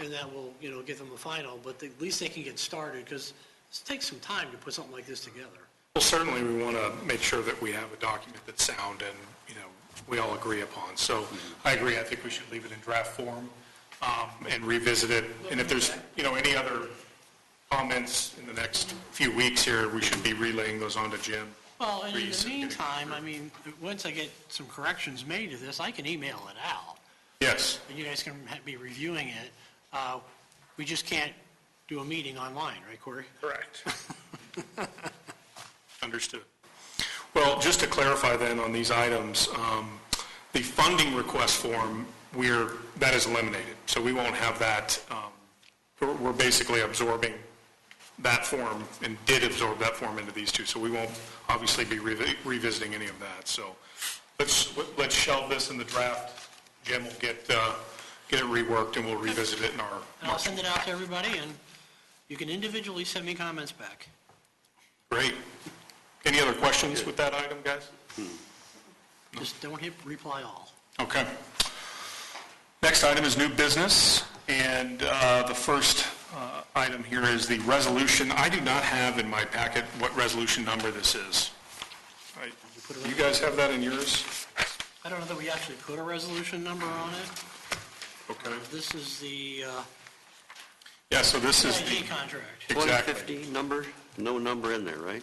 and that we'll, get them a final, but at least they can get started, because it takes some time to put something like this together. Well, certainly, we want to make sure that we have a document that's sound and, we all agree upon. So I agree, I think we should leave it in draft form and revisit it. And if there's, any other comments in the next few weeks here, we should be relaying those on to Jim. Well, and in Reese the and getting- meantime, I mean, once I get some corrections made to this, I can email it out, Yes. and you guys can be reviewing it. We just can't do a meeting online, right, Corey? Correct. Understood. Well, just to clarify then on these items, the funding request form, that is eliminated. So we won't have that. We're basically absorbing that form and did absorb that form into these two. So we won't obviously be revisiting any of that. So let's shelve this in the draft. Jim will get it reworked and we'll revisit it in our. And I'll send it out to everybody, and you can individually send me comments back. Great. Any other questions with that item, guys? Just don't hit reply all. Okay. Next item is new business, and the first item here is the resolution. I do not have in my packet what resolution number this is. You guys have that in yours? I don't know that we actually put a resolution number on it. Okay. This is the Yeah, so this is CIG the, contract. exactly, 150 number? No number in there, right?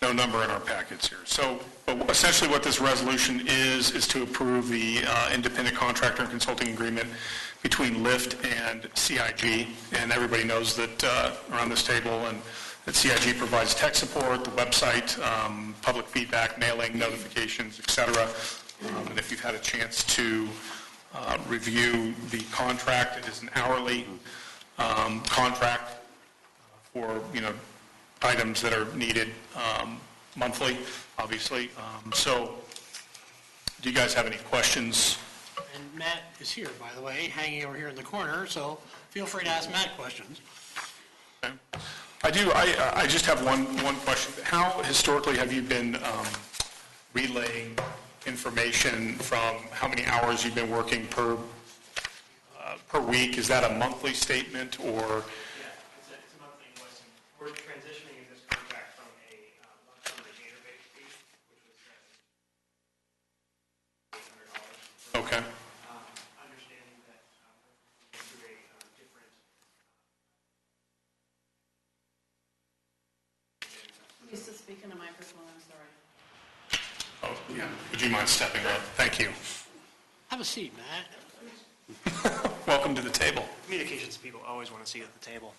no number in our packets here. So but essentially what this resolution is to approve the independent contractor and consulting agreement between LIFT and CIG. And everybody knows that around this table and that CIG provides tech support, the website, public feedback, mailing, notifications, et cetera. And if you've had a chance to review the contract, it is an hourly contract for, items that are needed monthly, obviously. So do you guys have any questions? And Matt is here, by the way, hanging over here in the corner, so feel free to ask Matt questions. Okay. I do. I just have one question. How historically have you been relaying information from how many hours you've been working per week? Is that a monthly statement or? Yeah, it's a monthly invoicing. We're transitioning in this contract from a lump sum retainer-based fee, which was $800. Okay. Understanding that we're through a different. Used to speak in a microphone, I'm sorry. Oh, yeah. Would you mind stepping up? Thank you. Have a seat, Matt. Welcome to the table. Communications people always want to see at the table.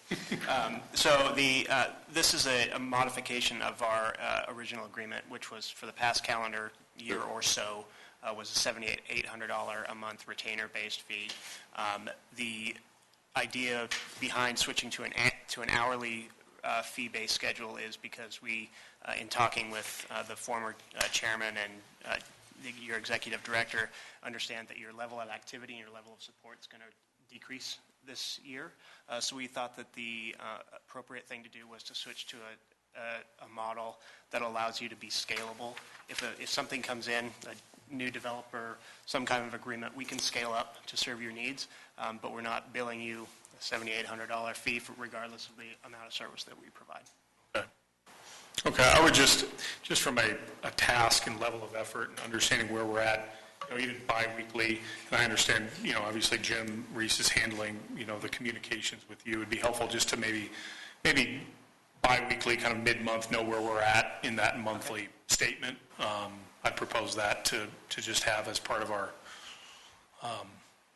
This is a modification of our original agreement, which was for the past calendar year or so, was a $7,800 a month retainer-based fee. The idea behind switching to an hourly fee-based schedule is because we, in talking with the former chairman and your executive director, understand that your level of activity and your level of support is going to decrease this year. So we thought that the appropriate thing to do was to switch to a model that allows you to be scalable. If something comes in, a new developer, some kind of agreement, we can scale up to serve your needs, but we're not billing you a $7,800 fee regardless of the amount of service that we provide. Okay, I would just from a task and level of effort and understanding where we're at, even bi-weekly, and I understand, obviously Jim Reese is handling, the communications with you. It'd be helpful just to maybe bi-weekly, kind of mid-month, know where we're at in that monthly statement. I propose that to just have as part of our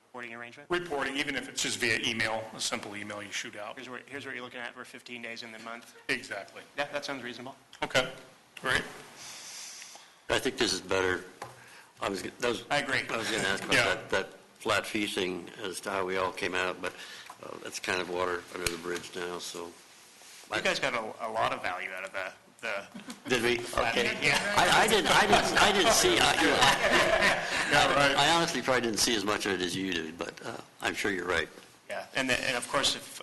Reporting arrangement? reporting, even if it's just via email, a simple email you shoot out. Here's what you're looking at for 15 days in the month. Exactly. Yeah, that sounds reasonable. Okay, great. I think this is better. I agree. I was going to ask about that flat fee thing as to how we all came out, but that's kind of water under the bridge now, so. You guys got a lot of value out of the Did we? Okay. Yeah. I didn't see, Yeah, right. I honestly probably didn't see as much of it as you did, but I'm sure you're right. Yeah, and of course, if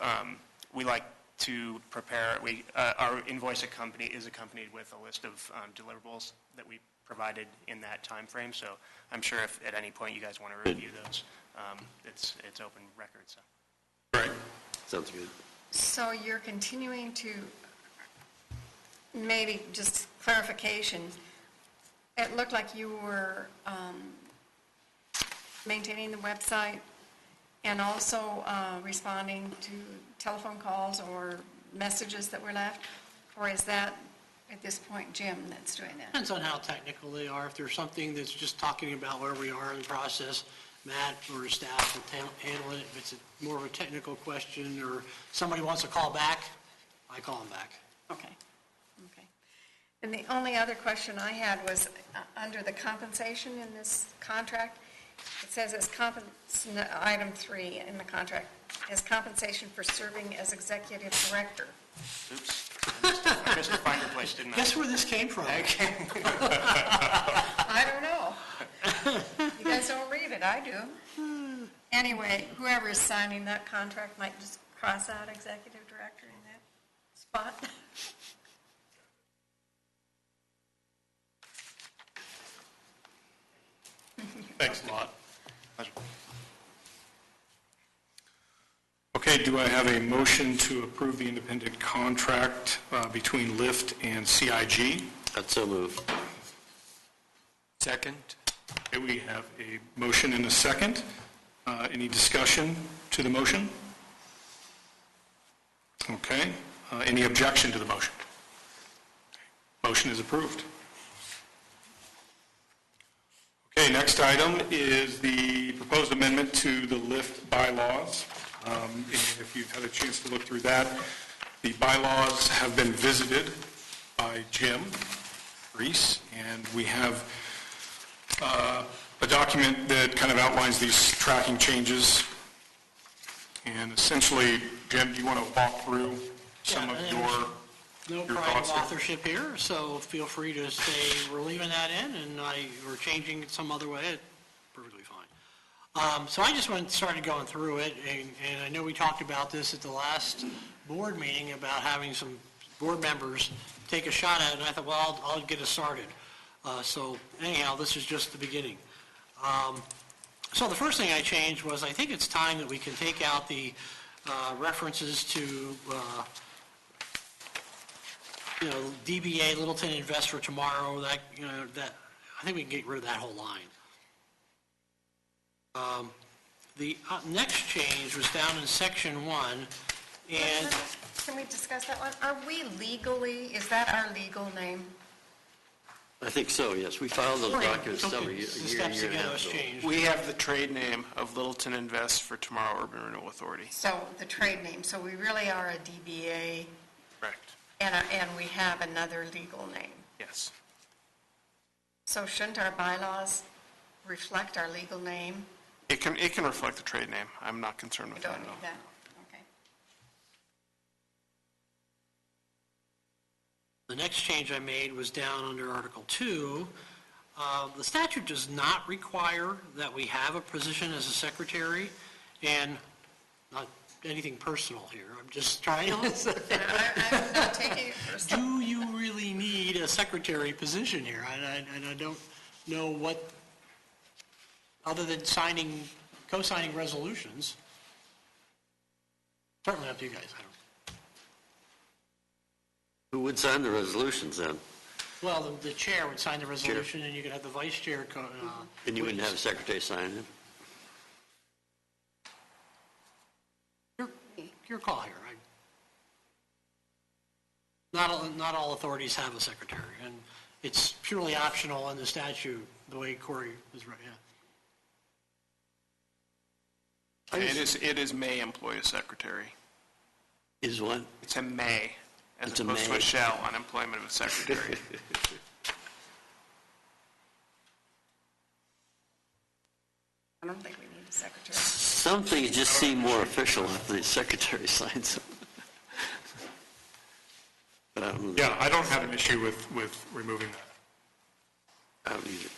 we like to prepare, our invoice is accompanied with a list of deliverables that we provided in that time frame. So I'm sure if at any point you guys want to review those, it's open record. So. Right. Sounds good. So you're continuing to, maybe just clarification, it looked like you were maintaining the website and also responding to telephone calls or messages that were left? Or is that, at this point, Jim that's doing that? Depends on how technical they are. If there's something that's just talking about where we are in the process, Matt or his staff will handle it. If it's more of a technical question or somebody wants to call back, I call them back. Okay. And the only other question I had was, under the compensation in this contract, it says as item 3 in the contract, as compensation for serving as executive director. Oops. I missed the finder place, didn't I? Guess where this came from? I don't know. You guys don't read it, I do. Anyway, whoever is signing that contract might just cross out executive director in that spot. Thanks a lot. Okay, do I have a motion to approve the independent contract between LIFT and CIG? That's so moved. Second? Okay, we have a motion and a second. Any discussion to the motion? Okay, any objection to the motion? Motion is approved. Okay, next item is the proposed amendment to the LIFT bylaws. And if you've had a chance to look through that, the bylaws have been visited by Jim Reese, and we have a document that kind of outlines these tracking changes. And essentially, Jim, do you want to walk through some of your No your pride of thoughts here? authorship here, so feel free to say we're leaving that in and we're changing it some other way. It's perfectly fine. So I just started going through it, and I know we talked about this at the last board meeting about having some board members take a shot at it, and I thought, well, I'll get us started. So anyhow, this is just the beginning. So the first thing I changed was I think it's time that we can take out the references to DBA, Littleton Invest for Tomorrow, that I think we can get rid of that whole line. The next change was down in section 1, and Can we discuss that one? Are we legally, is that our legal name? I think so, yes. We filed those documents okay, several the years, steps year and a again half was ago. changed. We have the trade name of Littleton Invest for Tomorrow Urban Renewal Authority. So the trade name, so we really are a DBA, Correct. and we have another legal name. Yes. So shouldn't our bylaws reflect our legal name? It can reflect the trade name. I'm not concerned We with don't that at need all. that, okay. The next change I made was down under Article 2. The statute does not require that we have a position as a secretary, and not anything personal here, I'm just trying to... And I'm not taking it personally. Do you really need a secretary position here? And I don't know what, other than co-signing resolutions. Certainly up to you guys, I don't. Who would sign the resolutions then? Well, the chair would sign the resolution, and you could have the vice chair. And you wouldn't have a secretary sign it? Your call here. Not all authorities have a secretary, and It's purely optional in the statute, the way Corey was right, yeah. It is may employ a secretary. Is what? It's a may, as It's a opposed to may. a shall on employment of a secretary. I don't think we need a secretary. Some things just seem more official if the secretary signs them. But I don't know. Yeah, I don't have an issue with removing that. I don't either.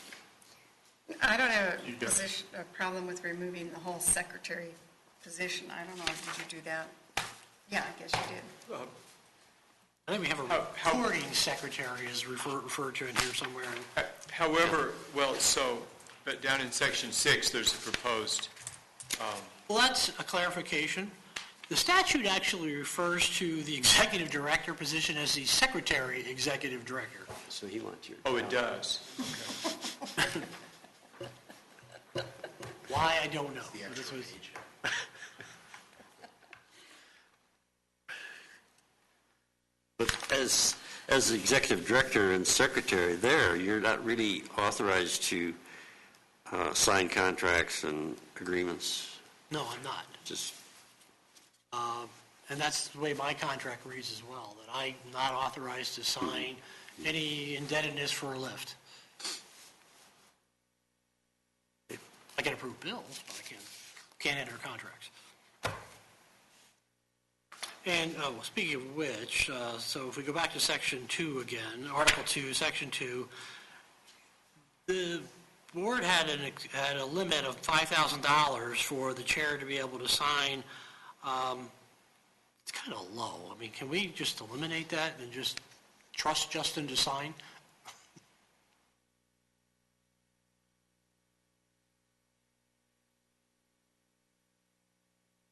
I don't have You a got it. position, a problem with removing the whole secretary position. I don't know, did you do that? Yeah, I guess you did. I think we have a recording secretary is referred to in here somewhere. However, well, so, but down in section 6, there's a proposed, Well, that's a clarification. The statute actually refers to the executive director position as the secretary executive director. So he wants your. oh, it does. Why, I don't know. But this was- But as the executive director and secretary there, you're not really authorized to sign contracts and agreements, No, I'm not. just, And that's the way my contract reads as well, that I'm not authorized to sign any indebtedness for a lift. I can approve bills, but I can't enter contracts. And, speaking of which, so if we go back to Section 2 again, Article 2, Section 2, the board had a limit of $5,000 for the chair to be able to sign. It's kind of low. I mean, can we just eliminate that and just trust Justin to sign?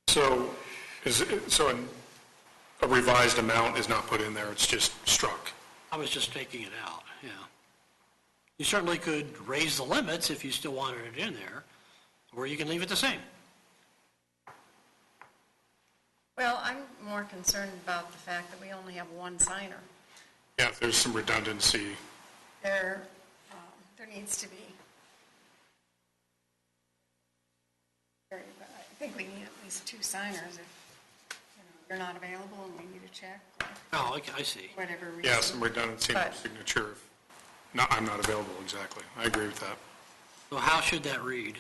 So, a revised amount is not put in there, it's just struck. I was just taking it out, yeah. You certainly could raise the limits if you still wanted it in there, or you can leave it the same. Well, I'm more concerned about the fact that we only have one signer. Yeah, if there's some redundancy. There needs to be. I think we need at least two signers if they're not available and we need a check or Oh, I see. whatever reason. Yeah, some redundancy in the But- signature. No, I'm not available, exactly. I agree with that. So how should that read?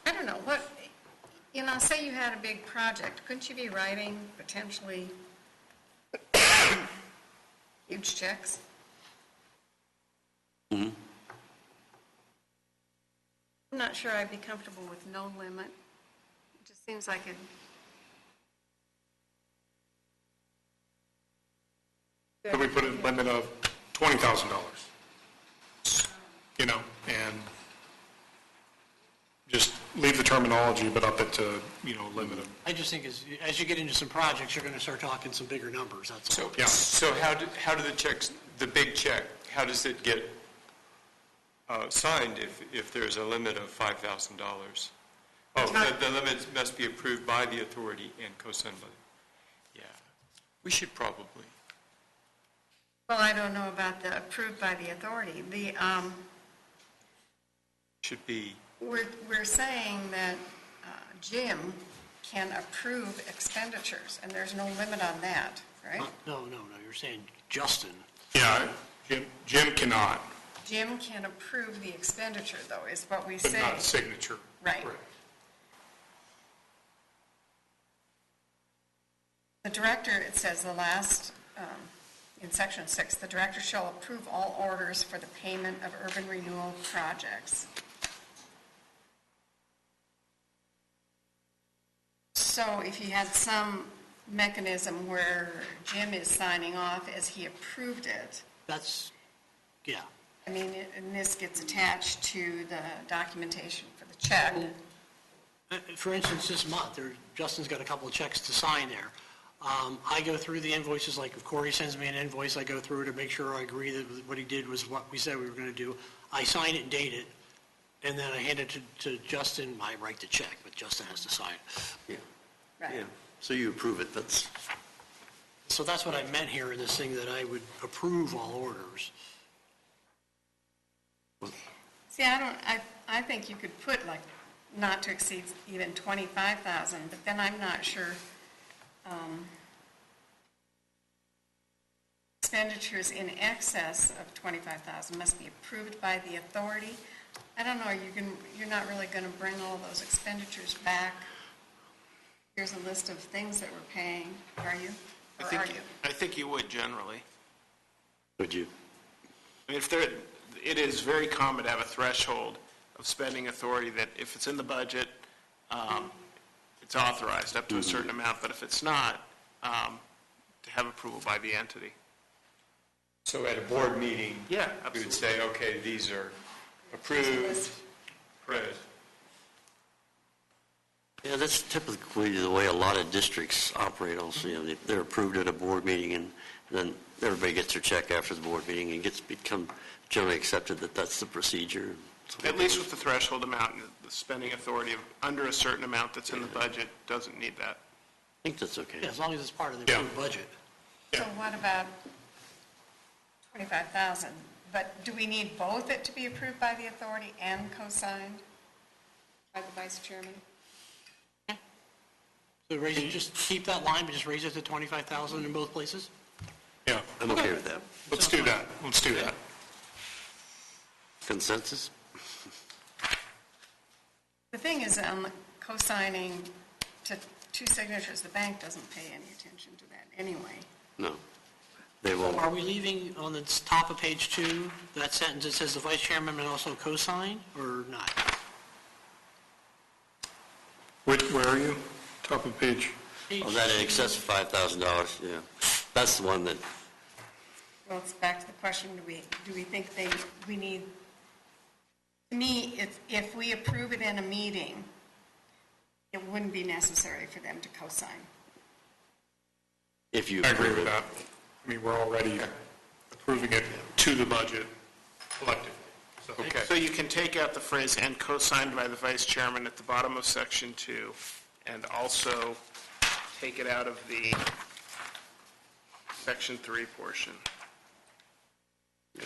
I don't know, say you had a big project, couldn't you be writing potentially huge checks? Mm-hmm. I'm not sure I'd be comfortable with no limit. It just seems like it. Could we put a limit of $20,000? And just leave the terminology, but up it to, limit of. I just think as you get into some projects, you're going to start talking some bigger numbers, that's all. So, Yeah. so how do the checks, the big check, how does it get signed if there's a limit of $5,000? Oh, the limit must be approved by the authority and co-signed by the, yeah. We should probably. Well, I don't know about the approved by the authority. Should be, We're saying that Jim can approve expenditures, and there's no limit on that, right? No, you're saying Justin. Yeah, Jim cannot, Jim can approve the expenditure, though, is what we but say. not signature. Right. The director, it says the last, in section 6, the director shall approve all orders for the payment of urban renewal projects. So if you had some mechanism where Jim is signing off as he approved it, That's, yeah. I mean, and this gets attached to the documentation for the check. For instance, this month, Justin's got a couple of checks to sign there. I go through the invoices, like if Corey sends me an invoice, I go through it to make sure I agree that what he did was what we said we were going to do. I sign it and date it, and then I hand it to Justin. I write the check, but Justin has to sign it. yeah, Right. yeah. So you approve it, that's, So that's what I meant here in this thing, that I would approve all orders. See, I think you could put like not to exceed even 25,000, but then I'm not sure. Expenditures in excess of 25,000 must be approved by the authority. I don't know, you're not really going to bring all those expenditures back. Here's a list of things that we're paying, are you? Or are you? I think you would generally. Would you? I mean, it is very common to have a threshold of spending authority that if it's in the budget, it's authorized up to a certain amount, but if it's not, to have approval by the entity. So at a board meeting, Yeah, we absolutely. would say, okay, these are approved. Good. Yeah, that's typically the way a lot of districts operate also. You know, they're approved at a board meeting, and then everybody gets their check after the board meeting, and become generally accepted that that's the procedure. At least with the threshold amount, the spending authority of under a certain amount that's in the budget doesn't need that. I think that's okay. Yeah, as long as it's part of the approved budget. So what about 25,000? But do we need both it to be approved by the authority and co-signed by the vice chairman? So raise it, just keep that line, but just raise it to 25,000 in both places? Yeah, I'm okay with that. let's do that. Let's do that. Consensus? The thing is, co-signing to two signatures, the bank doesn't pay any attention to that anyway. No. They won't. Are we leaving on the top of page 2, that sentence that says the vice chairman may also co-sign, or not? Where are you? Top of page. Oh, that in excess of $5,000, yeah. That's the one that, Well, it's back to the question, do we think we need, to me, if we approve it in a meeting, it wouldn't be necessary for them to co-sign. if you I agree approve with it. that. I mean, we're already approving it to the budget collectively. So, Okay. So you can take out the phrase "and co-signed by the vice chairman" at the bottom of section 2, and also take it out of the section 3 portion. Yeah.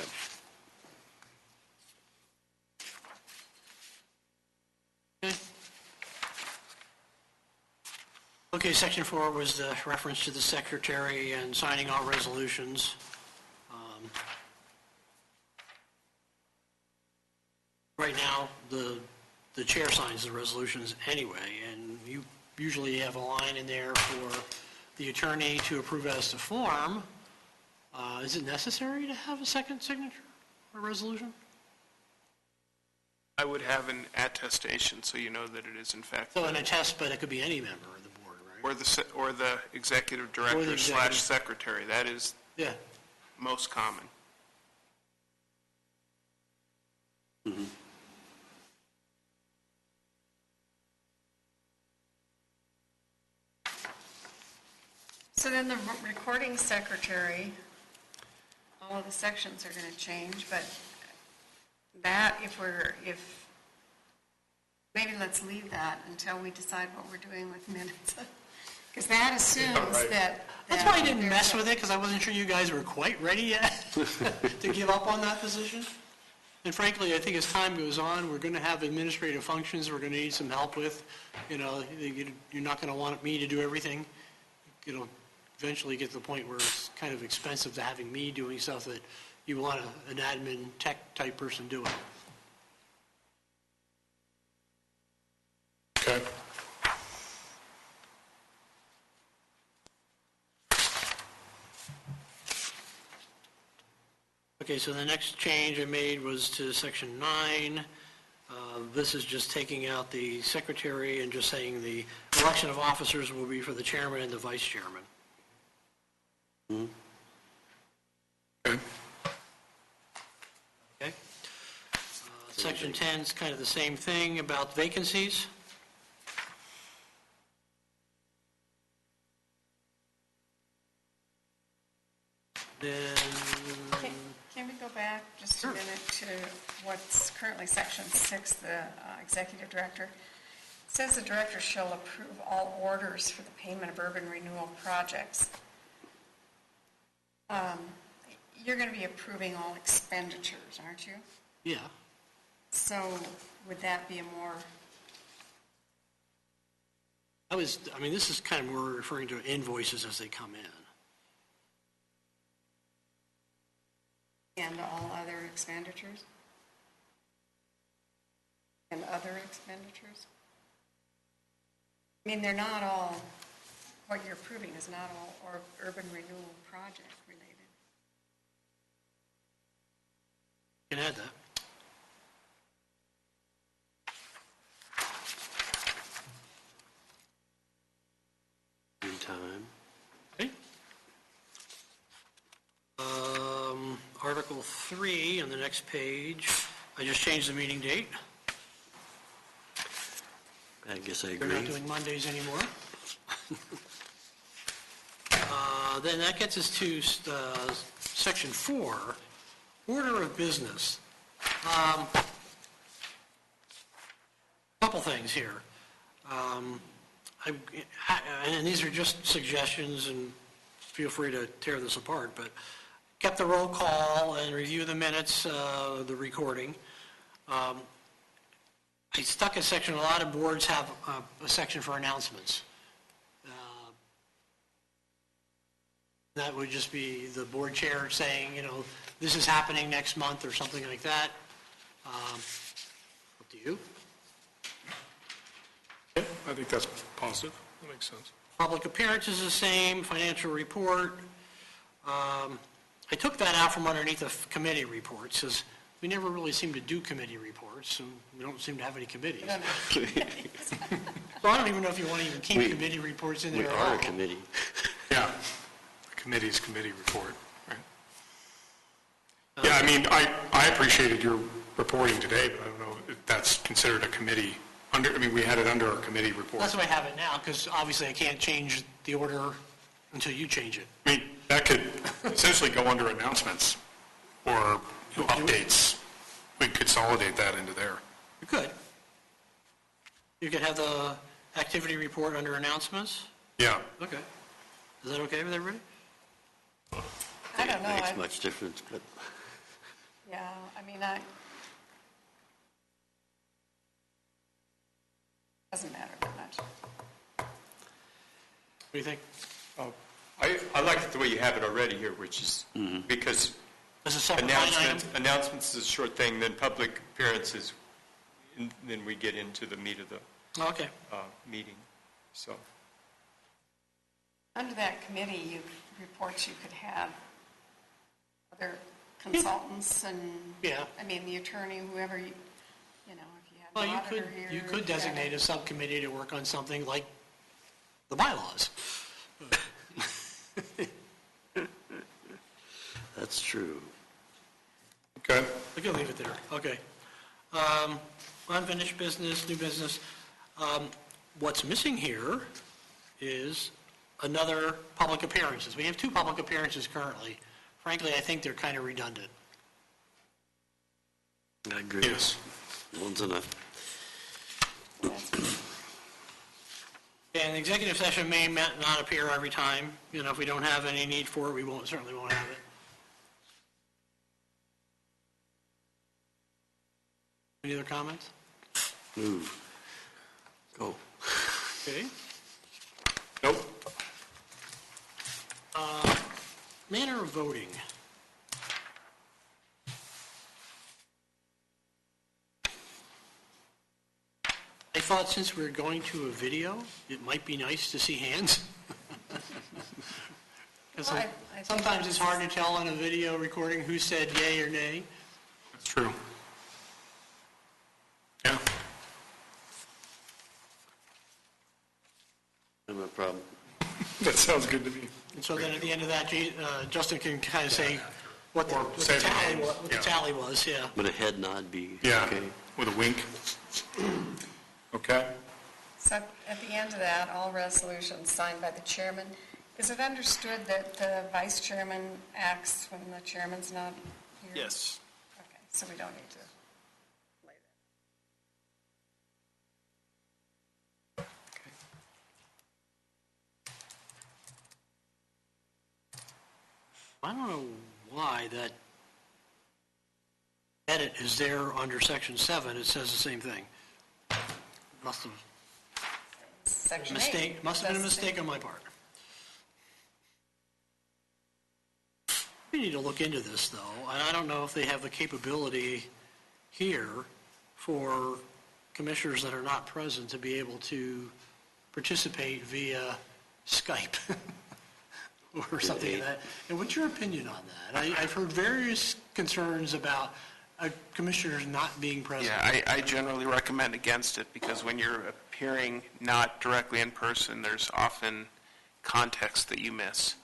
Okay, section 4 was the reference to the secretary and signing all resolutions. Right now, the chair signs the resolutions anyway, and you usually have a line in there for the attorney to approve as to form. Is it necessary to have a second signature or resolution? I would have an attestation, so you know that it is in fact, So an attest, but it could be any member of the board, right? or the executive director executive. / secretary. That is Yeah. most common. So then the recording secretary, all of the sections are going to change, but that, maybe let's leave that until we decide what we're doing with minutes. Because that assumes that. That's why I didn't mess with it, because I wasn't sure you guys were quite ready yet to give up on that position. And frankly, I think as time goes on, we're going to have administrative functions we're going to need some help with. You know, you're not going to want me to do everything. It'll eventually get to the point where it's kind of expensive to having me doing stuff that you want an admin tech type person doing. okay. Okay, so the next change I made was to section 9. This is just taking out the secretary and just saying the election of officers will be for the chairman and the vice chairman. Okay. Okay? Section 10 is kind of the same thing about vacancies. Then, Can we go back just a minute to what's currently section 6, the executive director? It says the director shall approve all orders for the payment of urban renewal projects. You're going to be approving all expenditures, aren't you? yeah, So would that be a more, this is kind of more referring to invoices as they come in. and all other expenditures? And other expenditures? I mean, they're not all, what you're approving is not all or urban renewal project related. You can add that. In time. Okay. Article 3 on the next page, I just changed the meeting date. I guess I We're not agree. doing Mondays anymore. Then that gets us to section 4, order of business. Couple things here. And these are just suggestions, and feel free to tear this apart, but kept the roll call and review the minutes, the recording. I stuck a section, a lot of boards have a section for announcements. That would just be the board chair saying, this is happening next month or something like that. Up to you. Yeah, I think that's positive. That makes sense. Public appearance is the same, financial report. I took that out from underneath the committee reports, because we never really seem to do committee reports, and we don't seem to have any committees. So I don't even know if you want to even keep committee reports in there We at are all. a committee. Yeah, the committee's committee report, right? Yeah, I mean, I appreciated your reporting today, but I don't know if that's considered a committee we had it under our committee report. That's why I have it now, because obviously I can't change the order until you change it. I mean, that could essentially go under announcements or updates. We could consolidate that into there. You could. You could have the activity report under announcements? Yeah. Okay. Is that okay with everybody? I don't know. Makes much difference, but Yeah, I mean, doesn't matter that much. What do you think? I like it the way you have it already here, which is because As a separate line item? announcements is a short thing, then public appearances, and then we get into the meat of the Okay. meeting. So, Under that committee, reports you could have other consultants and, Yeah. I mean, the attorney, whoever, if you had Well, an you auditor here. could designate a subcommittee to work on something like the bylaws. that's true. Okay. We can leave it there. Okay. Unfinished business, new business. What's missing here is another public appearances. We have 2 public appearances currently. Frankly, I think they're kind of redundant. I agree. Yes. One's enough. And executive session may not appear every time. If we don't have any need for it, we certainly won't have it. Any other comments? Move. Go. Okay. Nope. Manner of voting. I thought since we're going to a video, it might be nice to see hands. 'Cause Well, I think sometimes it's hard to tell on a video recording who said yay or nay. That's true. Yeah. No problem. That sounds good to me. And so then at the end of that, Justin can kind of say what Or the say the tally names, what the yeah. tally was, yeah. Would a head nod be Yeah. okay? With a wink. Okay. So at the end of that, all resolutions signed by the chairman. Is it understood that the vice chairman acts when the chairman's not here? Yes. Okay, so we don't need to lay that. I don't know why that edit is there under section 7, it says the same thing. Must have Section 8. mistake, must have been a That's the mistake on my part. We need to look into this, though, and I don't know if they have the capability here for commissioners that are not present to be able to participate via Skype or something like that. And what's your opinion on that? I've heard various concerns about commissioners not being present. Yeah, I generally recommend against it because when you're appearing not directly in person, there's often context that you miss.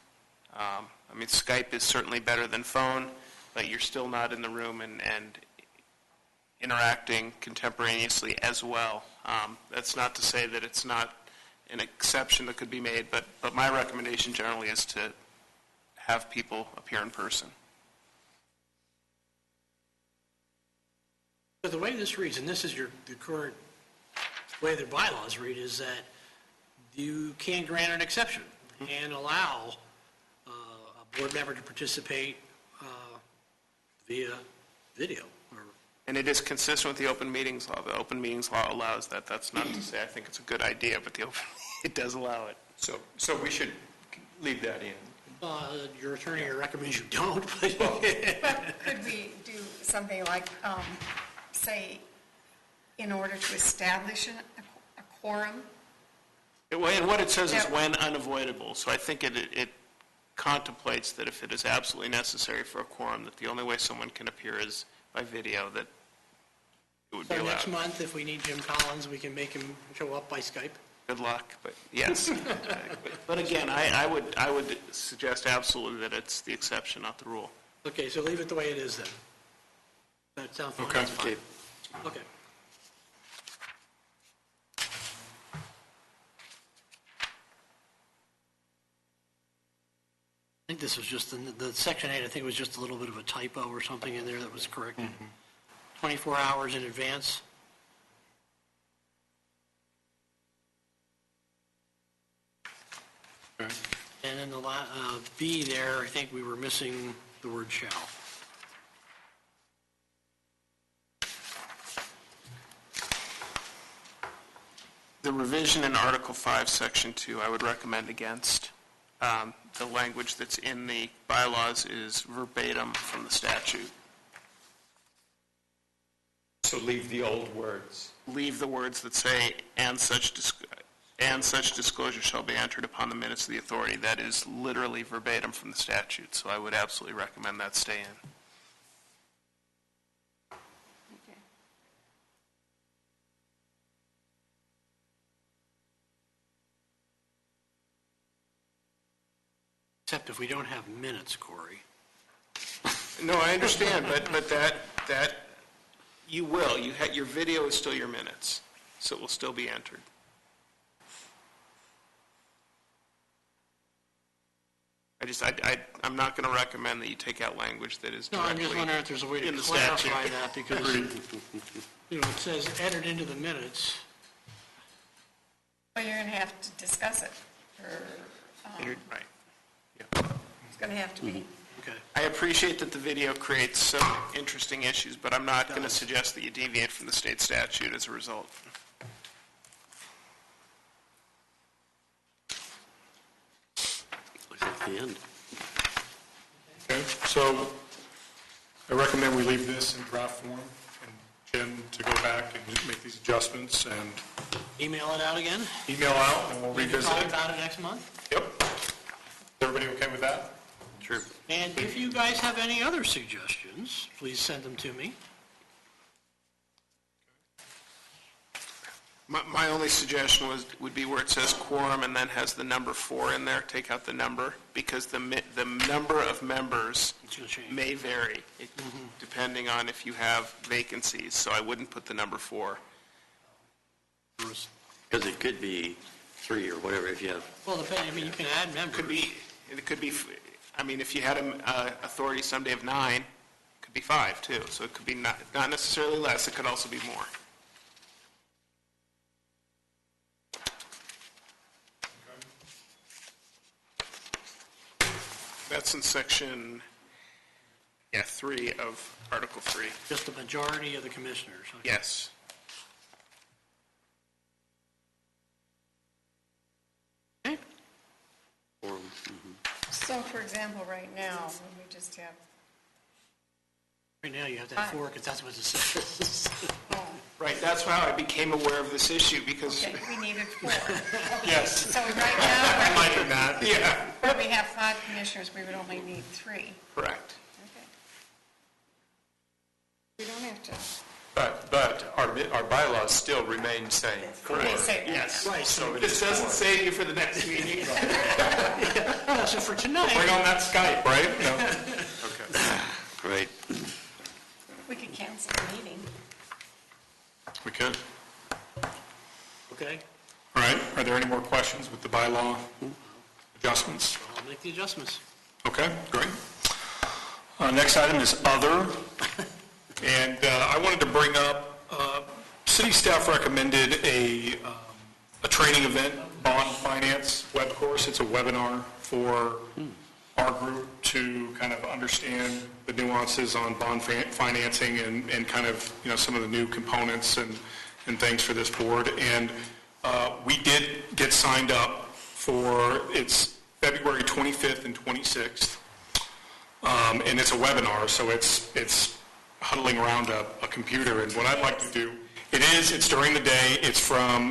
I mean, Skype is certainly better than phone, but you're still not in the room and interacting contemporaneously as well. That's not to say that it's not an exception that could be made, but my recommendation generally is to have people appear in person. But the way this reads, and this is the current way the bylaws read, is that you can grant an exception and allow a board member to participate via video. And it is consistent with the open meetings law. The open meetings law allows that. That's not to say I think it's a good idea, but it does allow it. So we should leave that in. Your attorney recommends you don't, but But could we do something like, say, in order to establish a quorum? And what it says is when unavoidable. So I think it contemplates that if it is absolutely necessary for a quorum, that the only way someone can appear is by video, that it would be so allowed. next month, if we need Jim Collins, we can make him show up by Skype. Good luck, but yes. But again, I would suggest absolutely that it's the exception, not the rule. Okay, so leave it the way it is then. That sounds fine. Okay. That's fine. Okay. I think this was just, the section 8, I think was just a little bit of a typo or something in there that was corrected. 24 hours in advance. Okay. And in the B there, I think we were missing the word shall. The revision in Article 5, Section 2, I would recommend against. The language that's in the bylaws is verbatim from the statute. So leave the old words. Leave the words that say, and such disclosure shall be entered upon the minutes of the authority. That is literally verbatim from the statute, so I would absolutely recommend that stay in. Okay. Except if we don't have minutes, Corey. No, I understand, but that you will. Your video is still your minutes, so it will still be entered. I'm not going to recommend that you take out language that is No, I'm directly just wondering if there's a way to in the clarify statute. that, because, you know, it says entered into the minutes. Well, you're going to have to discuss it, or Right. it's going to have to be. Okay. I appreciate that the video creates some interesting issues, but I'm not going to suggest that you deviate from the state statute as a result. At the end. Okay, so I recommend we leave this in draft form, and Jim to go back and make these adjustments and Email it out again? email out, and we'll We can revisit talk it. about it next month? Yep. Is everybody okay with that? Sure. And if you guys have any other suggestions, please send them to me. My only suggestion would be where it says quorum and then has the number 4 in there, take out the number, because the number of members It's going to change. may vary depending on if you have vacancies, so I wouldn't put the number 4. Because it could be 3 or whatever if you have. Well, depending, I mean, you can add members. It could be, I mean, if you had an authority someday of 9, it could be 5 too, so it could be not necessarily less, it could also be more. That's in section Yeah, 3 of Article 3. Just the majority of the commissioners. Okay. Yes. So for example, right now, when we just have, Right now, you have to have 4, because that's what it says. oh, Right, that's how I became aware of this issue, because, okay, we needed 4. yes. So right now, Like that. Yeah, where we have 5 commissioners, we would only need 3. correct. Okay. We don't have to. But our bylaws still remain same. They say that. Yes. Right, so, This doesn't save you for the next meeting. so for tonight, Bring on that Skype, right? No. Okay. Great. We could cancel the meeting. We could. okay, All right, are there any more questions with the bylaw adjustments? I'll make the adjustments. Okay, great. Next item is other. And I wanted to bring up, city staff recommended a training event, bond finance web course. It's a webinar for our group to kind of understand the nuances on bond financing and kind of, some of the new components and things for this board. And we did get signed up for, it's February 25th and 26th. And it's a webinar, so it's huddling around a computer. And what I'd like to do, it's during the day. It's from,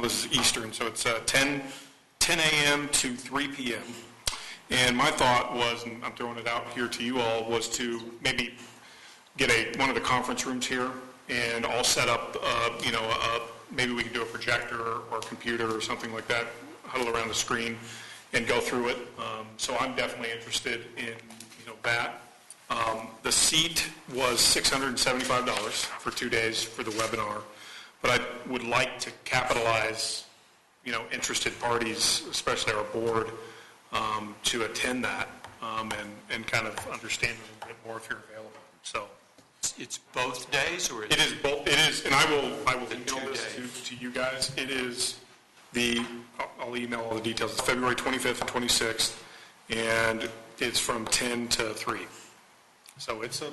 this is Eastern, so it's 10 a.m. to 3 p.m. And my thought was, and I'm throwing it out here to you all, was to maybe get one of the conference rooms here and all set up, maybe we can do a projector or a computer or something like that, huddle around the screen and go through it. So I'm definitely interested in, that. The seat was $675 for 2 days for the webinar, but I would like to capitalize, interested parties, especially our board, to attend that and kind of understand a little bit more if you're available. So It's both days, or it is both. It is, and I will email 2 this days. to you guys. It is I'll email all the details. It's February 25th and 26th, and it's from 10 to 3. So it's a.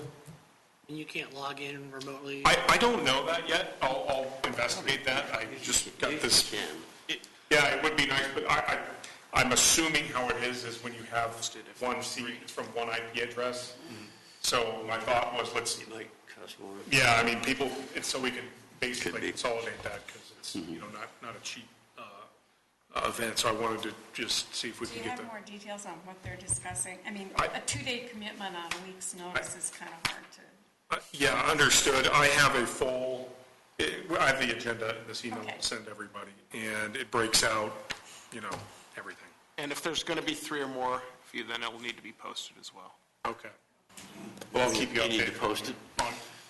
And you can't log in remotely? I don't know that yet. I'll investigate that. I just got this. Yeah, it would be nice, but I'm assuming how it is when you have one seat, it's from one IP address. So my thought was, yeah, I mean, people, it's so we can basically consolidate that, because it's, not a cheap event. So I wanted to just see if we Do can you get have that. more details on what they're discussing? I mean, I- a 2-day commitment on a week's notice is kind of hard to. Yeah, understood. I have I have the agenda in this email Okay. to send everybody, and it breaks out, everything. And if there's going to be 3 or more of you, then it will need to be posted as well. Okay. Well, I'll keep you updated. You need to post it?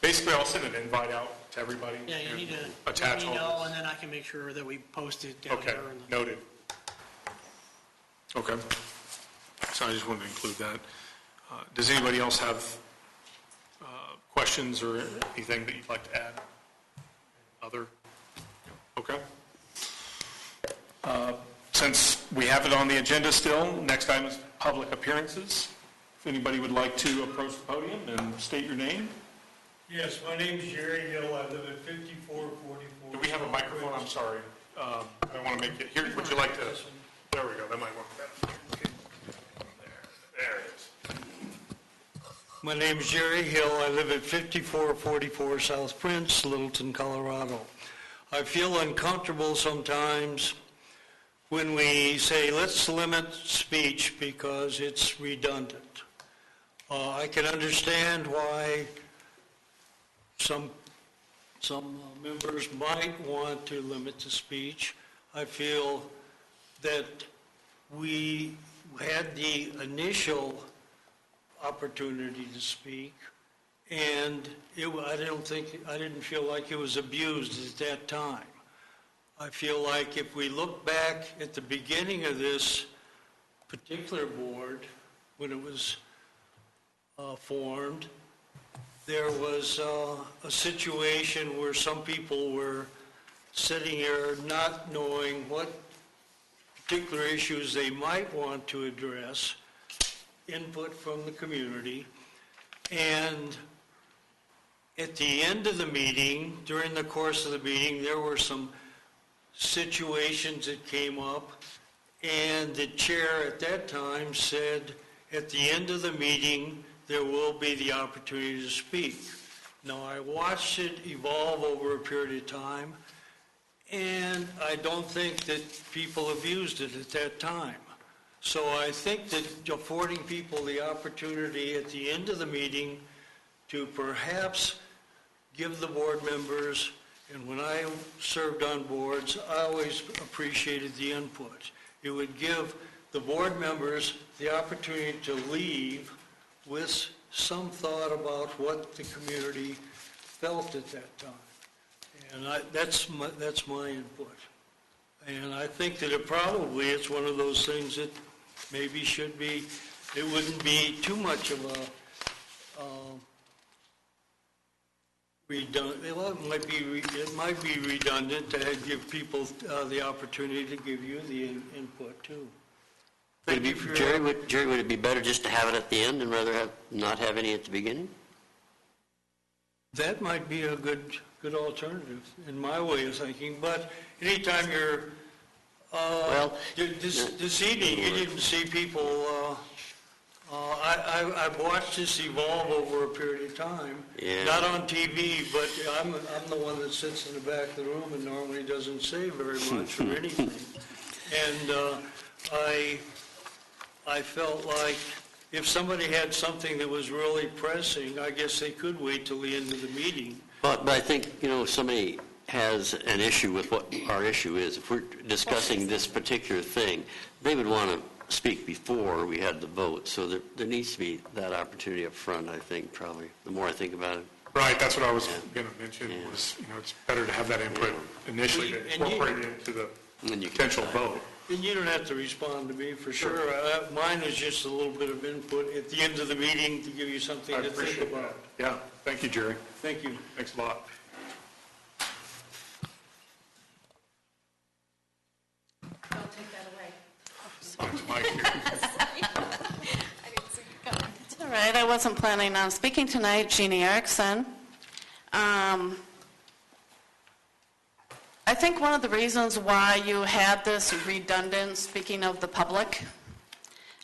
Basically, I'll send an invite out to everybody. Yeah, you need to attach let me all know, this. and then I can make sure that we post it down Okay, here. noted. Okay. So I just wanted to include that. Does anybody else have questions or anything that you'd like to add? Other? Okay. Since we have it on the agenda still, next item is public appearances. If anybody would like to approach the podium and state your name. Yes, my name's Jerry Hill. I live at 5444. Do we have a microphone? I'm sorry. I don't want to make it, here, would you like to, there we go, that might work better. There it is. My name's Jerry Hill. I live at 5444 South Prince, Littleton, Colorado. I feel uncomfortable sometimes when we say, let's limit speech because it's redundant. I can understand why some members might want to limit the speech. I feel that we had the initial opportunity to speak, and I didn't feel like it was abused at that time. I feel like if we look back at the beginning of this particular board, when it was formed, there was a situation where some people were sitting here not knowing what particular issues they might want to address, input from the community, And at the end of the meeting, during the course of the meeting, there were some situations that came up, and the chair at that time said, at the end of the meeting, there will be the opportunity to speak. Now, I watched it evolve over a period of time, and I don't think that people abused it at that time. So I think that affording people the opportunity at the end of the meeting to perhaps give the board members, and when I served on boards, I always appreciated the input. It would give the board members the opportunity to leave with some thought about what the community felt at that time. And that's my input. And I think that it's one of those things that maybe should be, it wouldn't be too much of a redundant, it might be redundant to give people the opportunity to give you the input too. Jerry, would it be better just to have it at the end and rather not have any at the beginning? That might be a good alternative in my way of thinking, but anytime you're, this evening, you didn't see people, I've watched this evolve over a period of time. Yeah. Not on TV, but I'm the one that sits in the back of the room and normally doesn't say very much or anything. And I felt like if somebody had something that was really pressing, I guess they could wait till the end of the meeting. But I think, if somebody has an issue with what our issue is, if we're discussing this particular thing, they would want to speak before we had the vote. So there needs to be that opportunity up front, I think, probably, the more I think about it. Right, that's what I was going to mention, was, it's better to have that input initially to incorporate it into the potential vote. And you don't have to respond to me, for sure. Mine was just a little bit of input at the end of the meeting to give you something to think about. Yeah, thank you, Jerry. Thank you. Thanks a lot. Don't take that away. It's Mike here. I didn't see you coming. It's all right. I wasn't planning on speaking tonight. Jeannie Erickson. I think one of the reasons why you had this redundant speaking of the public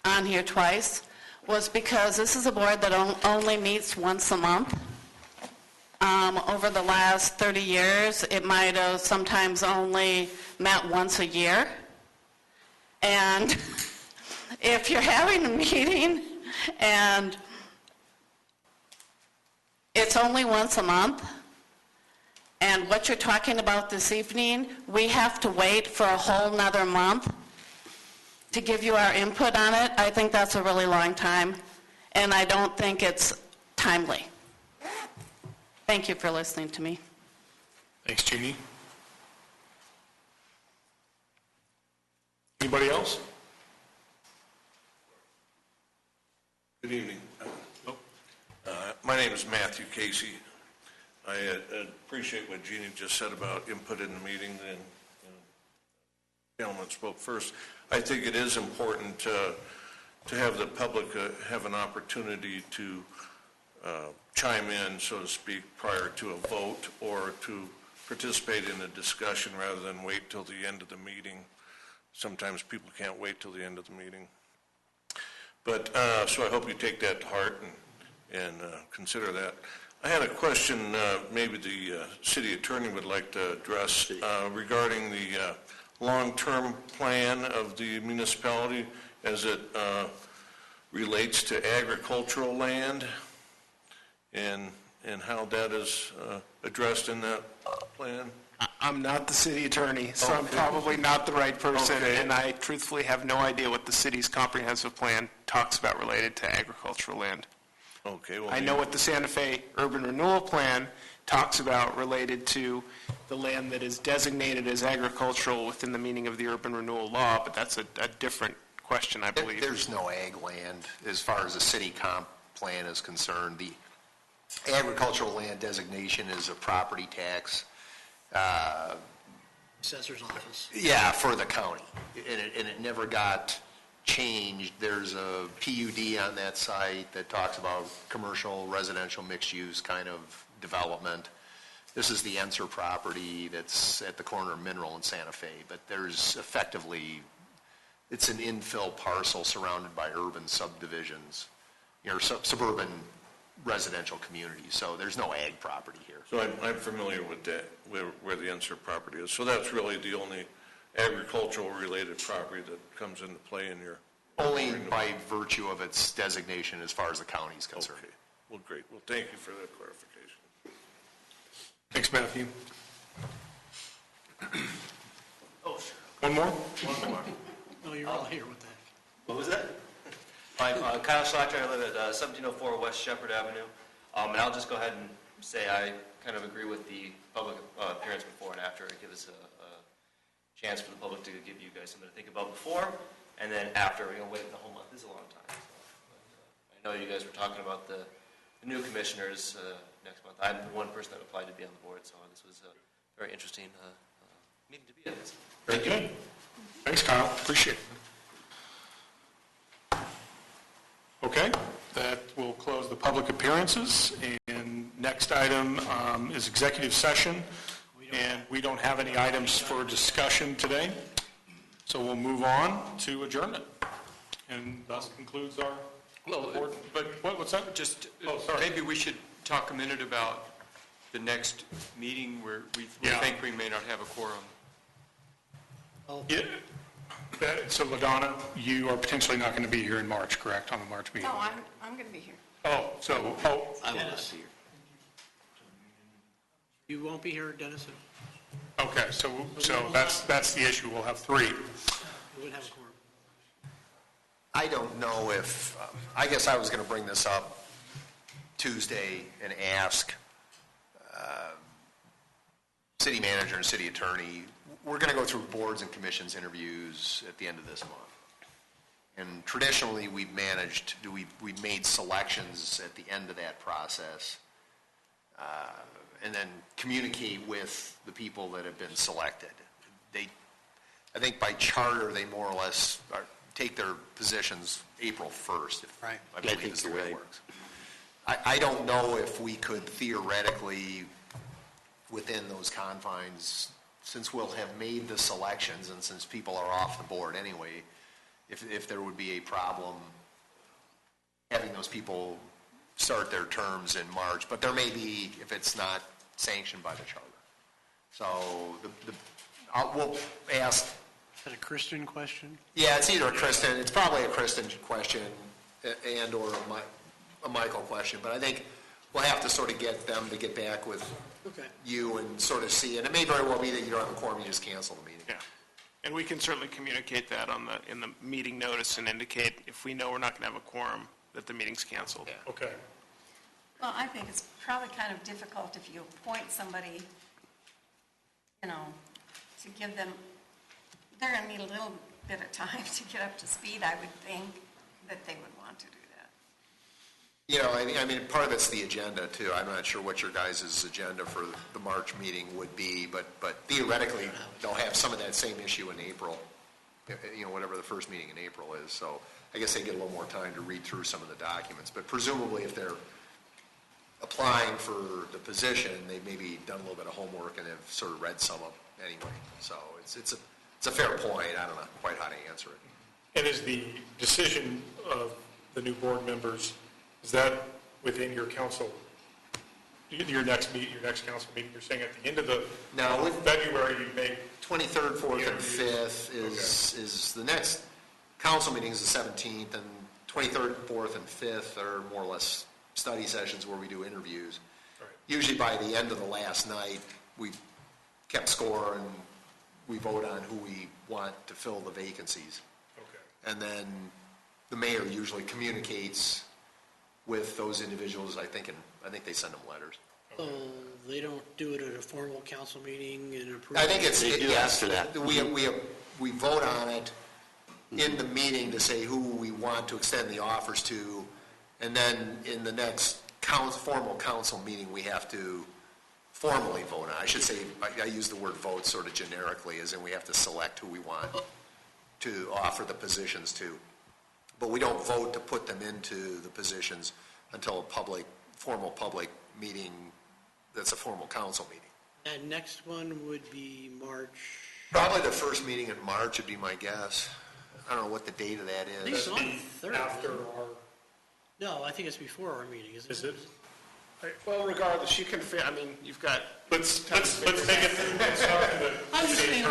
on here twice was because this is a board that only meets once a month. Over the last 30 years, it might have sometimes only met once a year. And if you're having a meeting and it's only once a month, and what you're talking about this evening, we have to wait for a whole nother month to give you our input on it, I think that's a really long time, and I don't think it's timely. Thank you for listening to me. Thanks, Jeannie. Anybody else? Good evening. My name is Matthew Casey. I appreciate what Jeannie just said about input in the meeting, and the gentleman spoke first. I think it is important to have the public have an opportunity to chime in, so to speak, prior to a vote or to participate in a discussion rather than wait till the end of the meeting. Sometimes people can't wait till the end of the meeting. But, so I hope you take that to heart and consider that. I had a question maybe the city attorney would like to address regarding the long-term plan of the municipality as it relates to agricultural land and how that is addressed in that plan. I'm not the city attorney, so I'm probably not the right person, and I truthfully have no idea what the city's comprehensive plan talks about related to agricultural land. Okay. Well, I know what the Santa Fe Urban Renewal Plan talks about related to the land that is designated as agricultural within the meaning of the urban renewal law, but that's a different question, I believe. There's no ag land as far as the city comp plan is concerned. The agricultural land designation is a property tax. Assessor's office. Yeah, for the county. And it never got changed. There's a PUD on that site that talks about commercial, residential, mixed-use kind of development. This is the Enser property that's at the corner of Mineral and Santa Fe, but there's effectively, it's an infill parcel surrounded by urban subdivisions, suburban residential communities, so there's no ag property here. So I'm familiar with that, where the Enser property is. So that's really the only agricultural-related property that comes into play in your... Only by virtue of its designation as far as the county is concerned. Okay. Well, great. Well, thank you for that clarification. Thanks, Matthew. Oh, sure. One more? No, you're all here with that. What was that? I'm Kyle Schlachter. I live at 1704 West Shepherd Avenue. And I'll just go ahead and say I kind of agree with the public appearance before and after. It gives us a chance for the public to give you guys something to think about before, and then after. Waiting the whole month is a long time. So, I know you guys were talking about the new commissioners next month. I'm the one person that applied to be on the board, so this was a very interesting meeting to be at. Very good. Thanks, Kyle. Appreciate it. Okay, that will close the public appearances. And next item is executive session. And we don't have any items for discussion today. So we'll move on to adjournment. And thus concludes our board. But what's that? Just, maybe we should talk a minute about the next meeting where we think we may not have a quorum. Yeah. So LaDonna, you are potentially not going to be here in March, correct, on the March meeting? No, I'm going to be here. I will not be here. You won't be here, Dennis? Okay, so that's the issue. We'll have three. You wouldn't have a quorum. I don't know if, I guess I was going to bring this up Tuesday and ask city manager and city attorney, we're going to go through boards and commissions interviews at the end of this month. And traditionally, we've made selections at the end of that process, and then communicate with the people that have been selected. I think by charter, they more or less take their positions April 1st, Right. I believe is the way it works. I don't know if we could theoretically, within those confines, since we'll have made the selections and since people are off the board anyway, if there would be a problem having those people start their terms in March, but there may be if it's not sanctioned by the charter. So we'll ask. Is that a Kristen question? Yeah, it's either a Kristen, it's probably a Kristen question and or a Michael question, but I think we'll have to sort of get them to get back with you and sort of see, and it may very well be that you don't have a quorum, you just cancel the meeting. Yeah. And we can certainly communicate that in the meeting notice and indicate if we know we're not going to have a quorum, that the meeting's canceled. Yeah. Okay. Well, I think it's probably kind of difficult if you appoint somebody, to give them, they're going to need a little bit of time to get up to speed, I would think, that they would want to do that. I mean, part of it's the agenda too. I'm not sure what your guys' agenda for the March meeting would be, but theoretically, they'll have some of that same issue in April, whatever the first meeting in April is. So I guess they get a little more time to read through some of the documents. But presumably, if they're applying for the position, they've maybe done a little bit of homework and have sort of read some of it anyway. So it's a fair point. I don't know quite how to answer it. And is the decision of the new board members, is that within your council, your next council meeting? You're saying at the end of February, you may 23rd, 4th, and 5th is the next council meeting is the 17th, and 23rd, 4th, and 5th are more or less study sessions where we do interviews. Right. Usually by the end of the last night, we kept score and we vote on who we want to fill the vacancies. Okay. And then the mayor usually communicates with those individuals, I think they send them letters. So they don't do it at a formal council meeting and approve? I think it's, They do yes, after that. we vote on it in the meeting to say who we want to extend the offers to, and then in the next formal council meeting, we have to formally vote on. I should say, I use the word vote sort of generically, as in we have to select who we want to offer the positions to. but we don't vote to put them into the positions until a formal public meeting that's a formal council meeting. And next one would be March, Probably the first meeting in March would be my guess. I don't know what the date of that I think it's is. on the 3rd. After our, No, I think it's before our meeting, isn't it? is it? Well, regardless, you can, I mean, you've got, Let's make it, let's start with the I'm just saying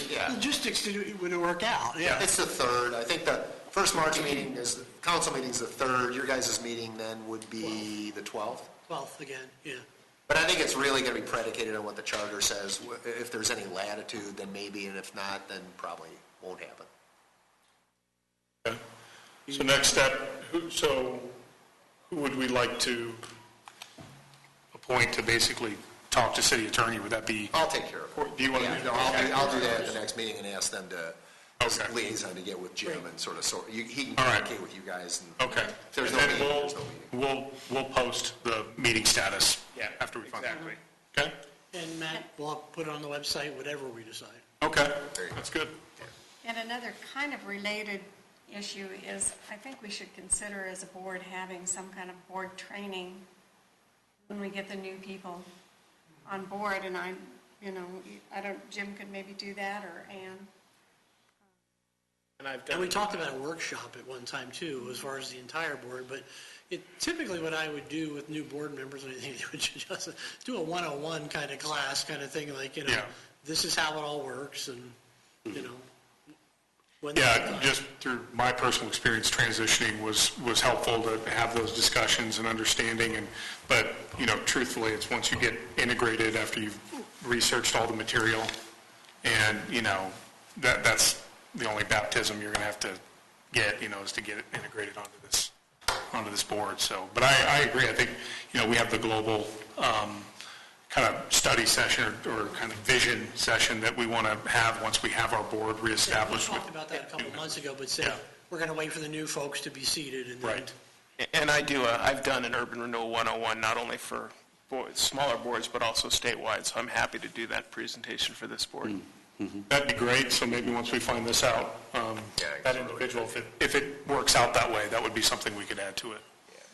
Yeah. logistics would work out, yeah. It's the 3rd. I think the first March meeting is, council meeting's the 3rd. Your guys' meeting then would be the 12th. 12th again, yeah. But I think it's really going to be predicated on what the charter says. If there's any latitude, then maybe, and if not, then probably won't happen. Okay. So next step, who would we like to appoint to basically talk to city attorney? Would that be? I'll take care of it. Do you want to Yeah, do no, that? I'll do that at the next meeting and ask them to, Okay. liaison to get with Jim and sort of, he can All right. communicate with you guys. And Okay. If there's And no then meeting, there's no meeting. we'll post the meeting status yeah. after we find out. Exactly. Okay? And Matt, we'll put it on the website, whatever we decide. Okay, Very good. that's good. And another kind of related issue is, I think we should consider as a board having some kind of board training when we get the new people on board, and I don't, Jim could maybe do that, or Ann. And I've And done, we talked about a workshop at one time too, as far as the entire board, but typically what I would do with new board members, I think they would just do a 101 kind of class kind of thing, like, Yeah. this is how it all works, and, when Yeah, just through my personal experience, transitioning was helpful to have those discussions and understanding, but, truthfully, it's once you get integrated after you've researched all the material, and, that's the only baptism you're going to have to get, is to get it integrated onto this board. So, but I agree. I think, we have the global kind of study session or kind of vision session that we want to have once we have our board we reestablished. talked about that a couple of months ago, but said, we're going to wait for the new folks to be seated, and then Right. and I've done an Urban Renewal 101, not only for smaller boards, but also statewide, so I'm happy to do that presentation for this board. That'd be great. So maybe once we find this out, that individual, if it works out that way, that would be something we could add to it.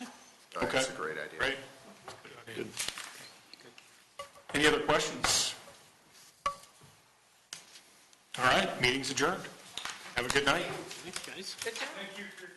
All right, That's a great idea. Great. Good. Any other questions? All right, meeting's adjourned. Have a good night. Thanks, guys. Good job. Thank you for your